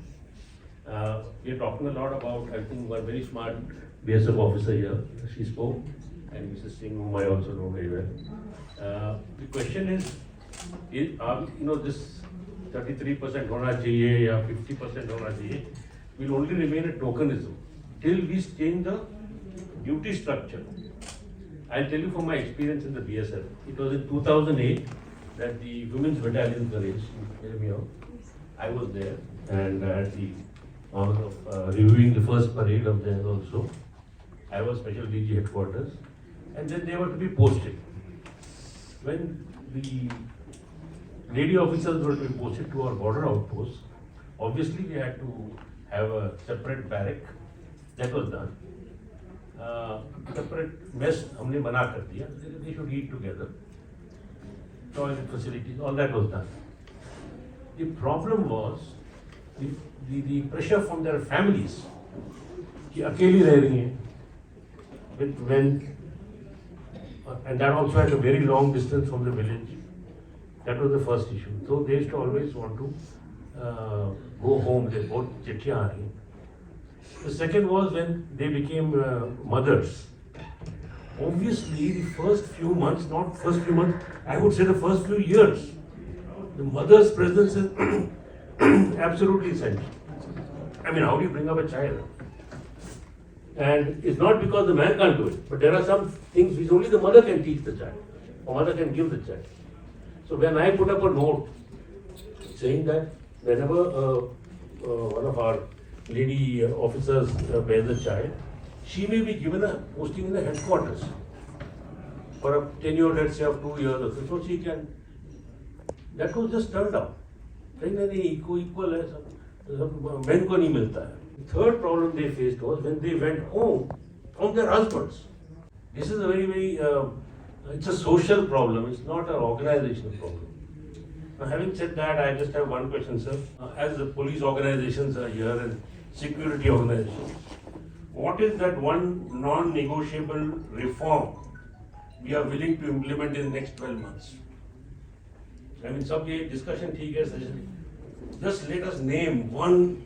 We are talking a lot about, I think, one very smart BSF officer here. She spoke, and Mrs. Singh, whom I also know very well. The question is this 33% होना चाहिए या 50% होना चाहिए will only remain a tokenism till we change the duty structure. I'll tell you from my experience in the BSF. It was in 2008 that the Women's Battalion Parade, hear me out. I was there and I had the honor of reviewing the first parade of theirs also. I was special DG headquarters, and then they were to be posted. When the lady officers were to be posted to our border outposts, obviously we had to have a separate barrack. That was done. Separate mess हमने बना कर दिया. They should eat together. Toilet facilities, all that was done. The problem was the pressure from their families कि अकेली रह रही हैं when and that also at a very long distance from the village. That was the first issue. So they used to always want to go home. They both chittiyan aa rahi. The second was when they became mothers. Obviously, the first few months, not first few months, I would say the first few years, the mother's presence is absolutely essential. I mean, how do you bring up a child? And it's not because the man can't do it, but there are some things which only the mother can teach the child, or mother can give the child. So when I put up a note saying that whenever one of our lady officers bears a child, she may be given a posting in the headquarters for a tenure, let's say, of 2 years or so, so she can. That was just turned down. कहीं ना नहीं equal है सब men को नहीं मिलता है. The third problem they faced was when they went home from their husbands. This is a very it's a social problem. It's not an organizational problem. Now, having said that, I just have one question, sir. As the police organizations are here and security organizations, what is that one non-negotiable reform we are willing to implement in the next 12 months? I mean, सब ये discussion ठीक है, suggestion. Just let us name one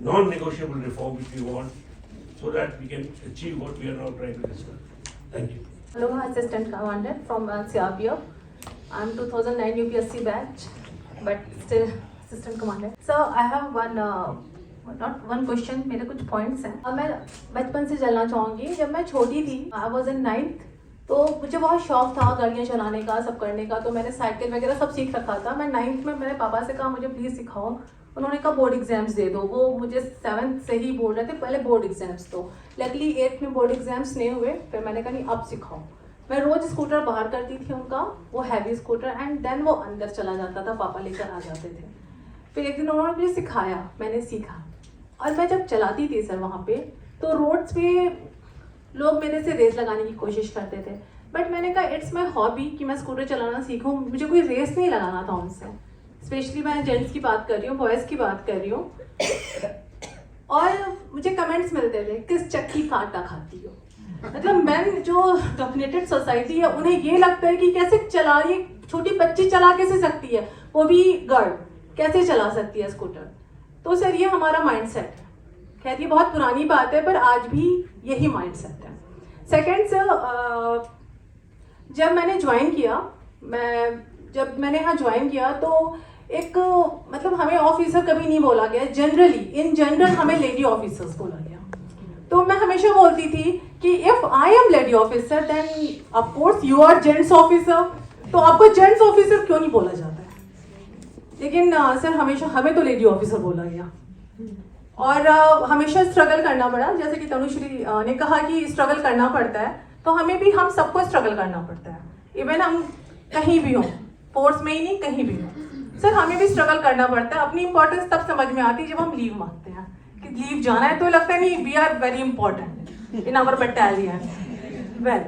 non-negotiable reform which we want, so that we can achieve what we are now trying to discuss. Thank you. Hello, Assistant Commandant from CRPF. I'm 2009 UPSC batch, but still assistant commander. Sir I have one not one question, मेरे कुछ points हैं। अब मैं बचपन से चलना चाहूँगी। जब मैं छोटी थी, आई वॉज इन 9th, तो मुझे बहुत शौक था गाड़ियाँ चलाने का, सब करने का, तो मैंने साइकिल वगैरह सब सीख रखा था। मैं 9th में मैंने पापा से कहा मुझे प्लीज़ सिखाओ। उन्होंने कहा बोर्ड एग्जाम्स दे दो। वो मुझे 7th से ही बोल रहे थे पहले बोर्ड एग्जाम्स दो। लकीली 8th में बोर्ड एग्जाम्स नहीं हुए, फिर मैंने कहा नहीं अब सिखाओ। मैं रोज़ स्कूटर बाहर करती थी उनका, वो हैवी स्कूटर, एंड देन वो अंदर चला जाता था, पापा लेकर आ जाते थे। फिर एक दिन उन्होंने मुझे सिखाया, मैंने सीखा, और मैं जब चलाती थी सर वहाँ पे, तो रोड्स पे लोग मेरे से रेस लगाने की कोशिश करते थे, बट मैंने कहा इट्स माई हॉबी कि मैं स्कूटर चलाना सीखूं। मुझे कोई रेस नहीं लगाना था उनसे, स्पेशली मैं जेंट्स की बात कर रही हूँ, बॉयज़ की बात कर रही हूँ। और मुझे कमेंट्स मिलते थे किस चक्की का आटा खाती हो। मतलब मैन जो डोमिनेटेड सोसाइटी है उन्हें ये लगता है कि कैसे चला रही, छोटी बच्ची चला कैसे सकती है, वो भी गर्ल कैसे चला सकती है स्कूटर। तो सर ये हमारा माइंडसेट है। खैर ये बहुत पुरानी बात है, पर आज भी यही माइंडसेट है। सेकंड सर, जब मैंने ज्वाइन किया, जब मैंने यहाँ ज्वाइन किया तो एक मतलब हमें ऑफिसर कभी नहीं बोला गया, जनरली इन जनरल हमें लेडी ऑफिसर्स बोला गया। तो मैं हमेशा बोलती थी कि if I am lady officer then of course you are gents officer, तो आपको जेंट्स ऑफिसर क्यों नहीं बोला जाता है। लेकिन सर हमेशा हमें तो लेडी ऑफिसर बोला गया, और हमेशा स्ट्रगल करना पड़ा। जैसे कि तनुश्री ने कहा कि स्ट्रगल करना पड़ता है, तो हमें भी, हम सबको स्ट्रगल करना पड़ता है। इवन हम कहीं भी हों, फोर्स में ही नहीं कहीं भी हों, सर हमें भी स्ट्रगल करना पड़ता है। अपनी इंपॉर्टेंस तब समझ में आती है जब हम लीव मांगते हैं कि लीव जाना है, तो लगता है नहीं we are very important in our battalion. Well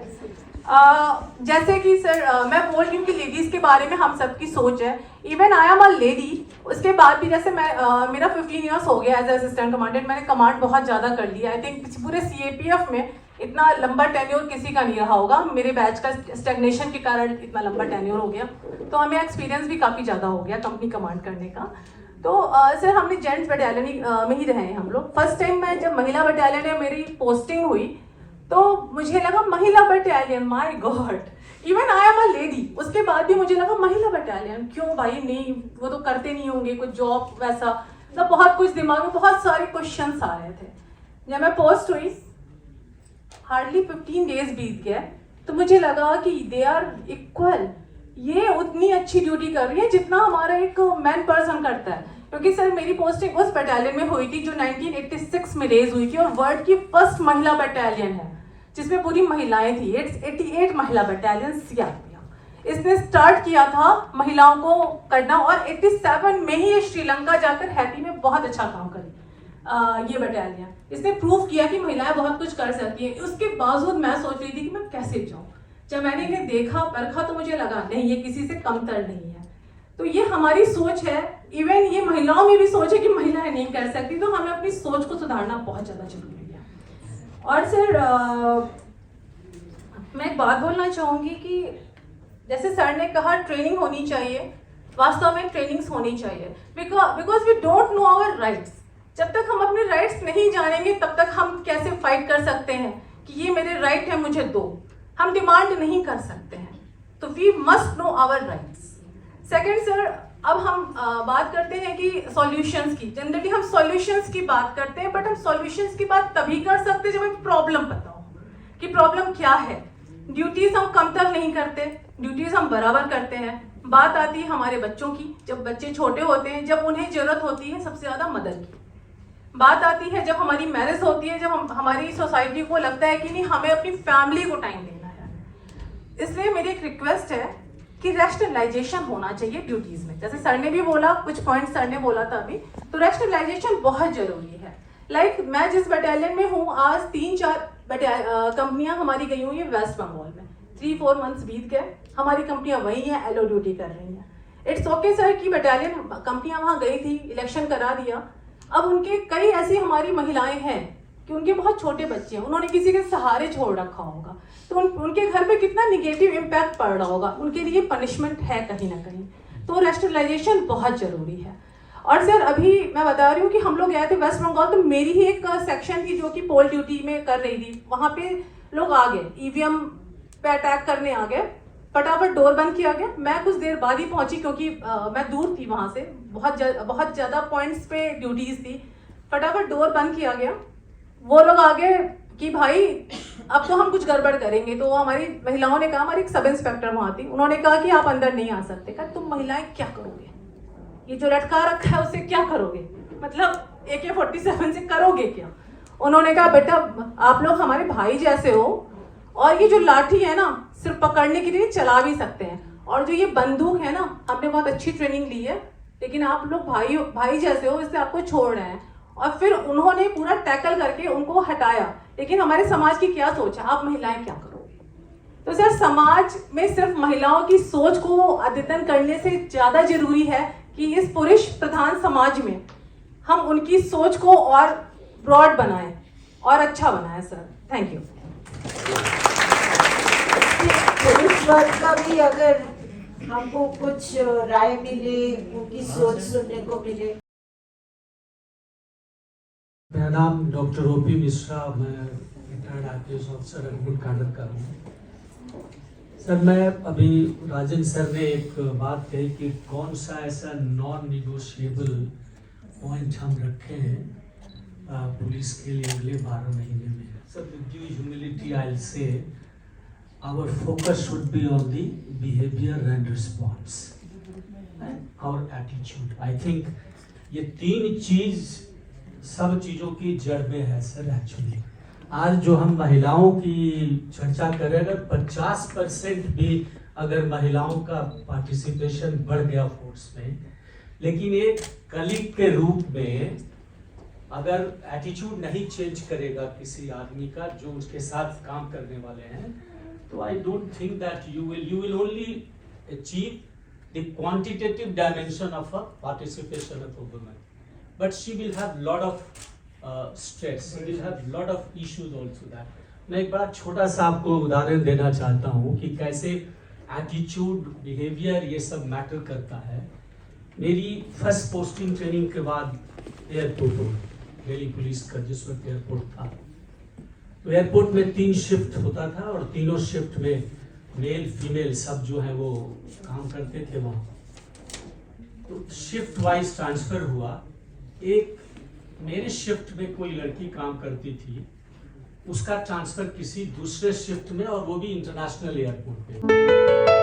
जैसे कि सर मैं बोल रही हूँ कि लेडीज़ के बारे में हम सबकी सोच है। Even I am a lady, उसके बाद भी जैसे मैं मेरा 15 ईयर्स हो गया एज असिस्टेंट कमांडेंट, मैंने कमांड बहुत ज़्यादा कर लिया। आई थिंक पूरे CAPF में इतना लंबा टेन्योर किसी का नहीं रहा होगा। मेरे बैच का स्टैग्नेशन के कारण इतना लंबा टेन्योर हो गया, तो हमें एक्सपीरियंस भी काफ़ी ज़्यादा हो गया कंपनी कमांड करने का। तो सर हमने जेंट्स बटालियन में ही रहे हैं हम लोग। फर्स्ट टाइम मैं जब महिला बटालियन में मेरी पोस्टिंग हुई, तो मुझे लगा महिला battalion, my God, even I am a lady. उसके बाद भी मुझे लगा महिला बटालियन क्यों भाई, नहीं वो तो करते नहीं होंगे कुछ जॉब वैसा, मतलब बहुत कुछ दिमाग में बहुत सारे क्वेश्चंस आ रहे थे। जब मैं पोस्ट हुई, हार्डली 15 डेज बीत गए, तो मुझे लगा कि दे आर इक्वल, ये उतनी अच्छी ड्यूटी कर रही है जितना हमारा एक मैन पर्सन करता है। क्योंकि सर मेरी पोस्टिंग उस बटालियन में हुई थी जो 1986 में रेज हुई थी, और वर्ल्ड की फर्स्ट महिला बटालियन है जिसमें पूरी महिलाएं थी। 88 महिला बटालियन CRPF इसने स्टार्ट किया था महिलाओं को करना, और 87 में ही ये श्रीलंका जाकर हैती में बहुत अच्छा काम करी। ये बटालियन इसने प्रूव किया कि महिलाएं बहुत कुछ कर सकती हैं। उसके बावजूद मैं सोच रही थी कि मैं कैसे जाऊँ। जब मैंने इन्हें देखा परखा, तो मुझे लगा नहीं ये किसी से कमतर नहीं है। तो ये हमारी सोच है, इवन ये महिलाओं में भी सोच है कि महिलाएं नहीं कर सकती, तो हमें अपनी सोच को सुधारना बहुत ज़्यादा जरूरी है। और सर मैं एक बात बोलना चाहूँगी कि जैसे सर ने कहा ट्रेनिंग होनी चाहिए, वास्तव में ट्रेनिंग्स होनी चाहिए, because we don't know our rights. जब तक हम अपने राइट्स नहीं जानेंगे तब तक हम कैसे फाइट कर सकते हैं कि ये मेरे राइट है मुझे दो। हम डिमांड नहीं कर सकते हैं, तो we must know our rights. Second sir, अब हम बात करते हैं कि सॉल्यूशंस की। जनरली हम सॉल्यूशंस की बात करते हैं, बट हम सॉल्यूशंस की बात तभी कर सकते हैं जब हमें प्रॉब्लम पता हो कि प्रॉब्लम क्या है। ड्यूटीज़ हम कमतर नहीं करते, ड्यूटीज़ हम बराबर करते हैं। बात आती है हमारे बच्चों की, जब बच्चे छोटे होते हैं, जब उन्हें ज़रूरत होती है सबसे ज़्यादा मदद की। बात आती है जब हमारी मैरिज होती है, जब हमारी सोसाइटी को लगता है कि नहीं हमें अपनी फैमिली को टाइम देना है। इसलिए मेरी एक रिक्वेस्ट है कि रैशनलाइजेशन होना चाहिए ड्यूटीज़ में। जैसे सर ने भी बोला, कुछ पॉइंट सर ने बोला था अभी, तो रैशनलाइजेशन बहुत ज़रूरी है। लाइक मैं जिस बटालियन में हूँ, आज 3-4 कंपनियाँ हमारी गई हुई हैं वेस्ट बंगाल में। 3-4 मंथ्स बीत गए, हमारी कंपनियाँ वही हैं, LO ड्यूटी कर रही हैं। इट्स ओके सर कि बटालियन कंपनियाँ वहाँ गई थी, इलेक्शन करा दिया। अब उनके कई ऐसी हमारी महिलाएं हैं कि उनके बहुत छोटे बच्चे हैं, उन्होंने किसी के सहारे छोड़ रखा होगा, तो उनके घर पे कितना निगेटिव इम्पैक्ट पड़ रहा होगा, उनके लिए पनिशमेंट है कहीं ना कहीं। तो रैशनलाइजेशन बहुत ज़रूरी है। और सर अभी मैं बता रही हूँ कि हम लोग गए थे वेस्ट बंगाल, तो मेरी ही एक सेक्शन थी जो कि पोल ड्यूटी में कर रही थी। वहाँ पे लोग आ गए, EVM पे अटैक करने आ गए, फटाफट डोर बंद किया गया। मैं कुछ देर बाद ही पहुंची क्योंकि मैं दूर थी वहां से, बहुत ज़्यादा पॉइंट्स पे ड्यूटीज थी। फटाफट डोर बंद किया गया। वो लोग आगे कि भाई अब तो हम कुछ गड़बड़ करेंगे। तो हमारी महिलाओं ने कहा, हमारी एक सब इंस्पेक्टर वहाँ थी, उन्होंने कहा कि आप अंदर नहीं आ सकते। कहा तुम महिलाएं क्या करोगे, ये जो लटका रखा है उससे क्या करोगे, मतलब AK-47 से करोगे क्या। उन्होंने कहा बेटा आप लोग हमारे भाई जैसे हो, और ये जो लाठी है ना सिर्फ पकड़ने के लिए चला भी सकते हैं, और जो ये बंदूक है ना हमने बहुत अच्छी ट्रेनिंग ली है, लेकिन आप लोग भाई जैसे हो इसलिए आपको छोड़ रहे हैं। और फिर उन्होंने पूरा टैकल करके उनको हटाया। लेकिन हमारे समाज की क्या सोच है, आप महिलाएं क्या करोगे। तो सर समाज में सिर्फ महिलाओं की सोच को अद्यतन करने से ज़्यादा जरूरी है कि इस पुरुष प्रधान समाज में हम उनकी सोच को और ब्रॉड बनाएं और अच्छा बनाएं। Sir thank you. पुरुष वर्ग का भी अगर हमको कुछ राय मिले, उनकी सोच सुनने को मिले। मेरा नाम डॉक्टर OP मिश्रा, मैं retired IPS officer good cadre का हूँ। सर मैं अभी राजेंद्र सर ने एक बात कही कि कौन सा ऐसा नॉन निगोशिएबल पॉइंट हम रखे हैं पुलिस के लिए अगले 12 महीने में। Sir with due humility I will say our focus should be on the behaviour and response and our attitude. I think ये तीन चीज सब चीज़ों की जड़ में है सर। एक्चुअली आज जो हम महिलाओं की चर्चा करें, अगर 50% भी अगर महिलाओं का पार्टिसिपेशन बढ़ गया फोर्स में, लेकिन एक कलीग के रूप में अगर एटीट्यूड नहीं चेंज करेगा किसी आदमी का जो उसके साथ काम करने वाले हैं, तो I don't think that you will only achieve the quantitative dimension of a participation of a woman, but she will have lot of stress, she will have lot of issues also that. मैं एक बड़ा छोटा सा आपको उदाहरण देना चाहता हूँ कि कैसे एटीट्यूड बिहेवियर ये सब मैटर करता है। मेरी फर्स्ट पोस्टिंग ट्रेनिंग के बाद एयरपोर्ट दिल्ली पुलिस का जिस वक्त एयरपोर्ट था, तो एयरपोर्ट में 3 शिफ्ट होता था और तीनों शिफ्ट में मेल फीमेल सब जो है वो काम करते थे वहाँ। तो शिफ्ट वाइज ट्रांसफर हुआ। एक मेरे शिफ्ट में कोई लड़की काम करती थी, उसका ट्रांसफर किसी दूसरे शिफ्ट में, और वो भी इंटरनेशनल एयरपोर्ट पे।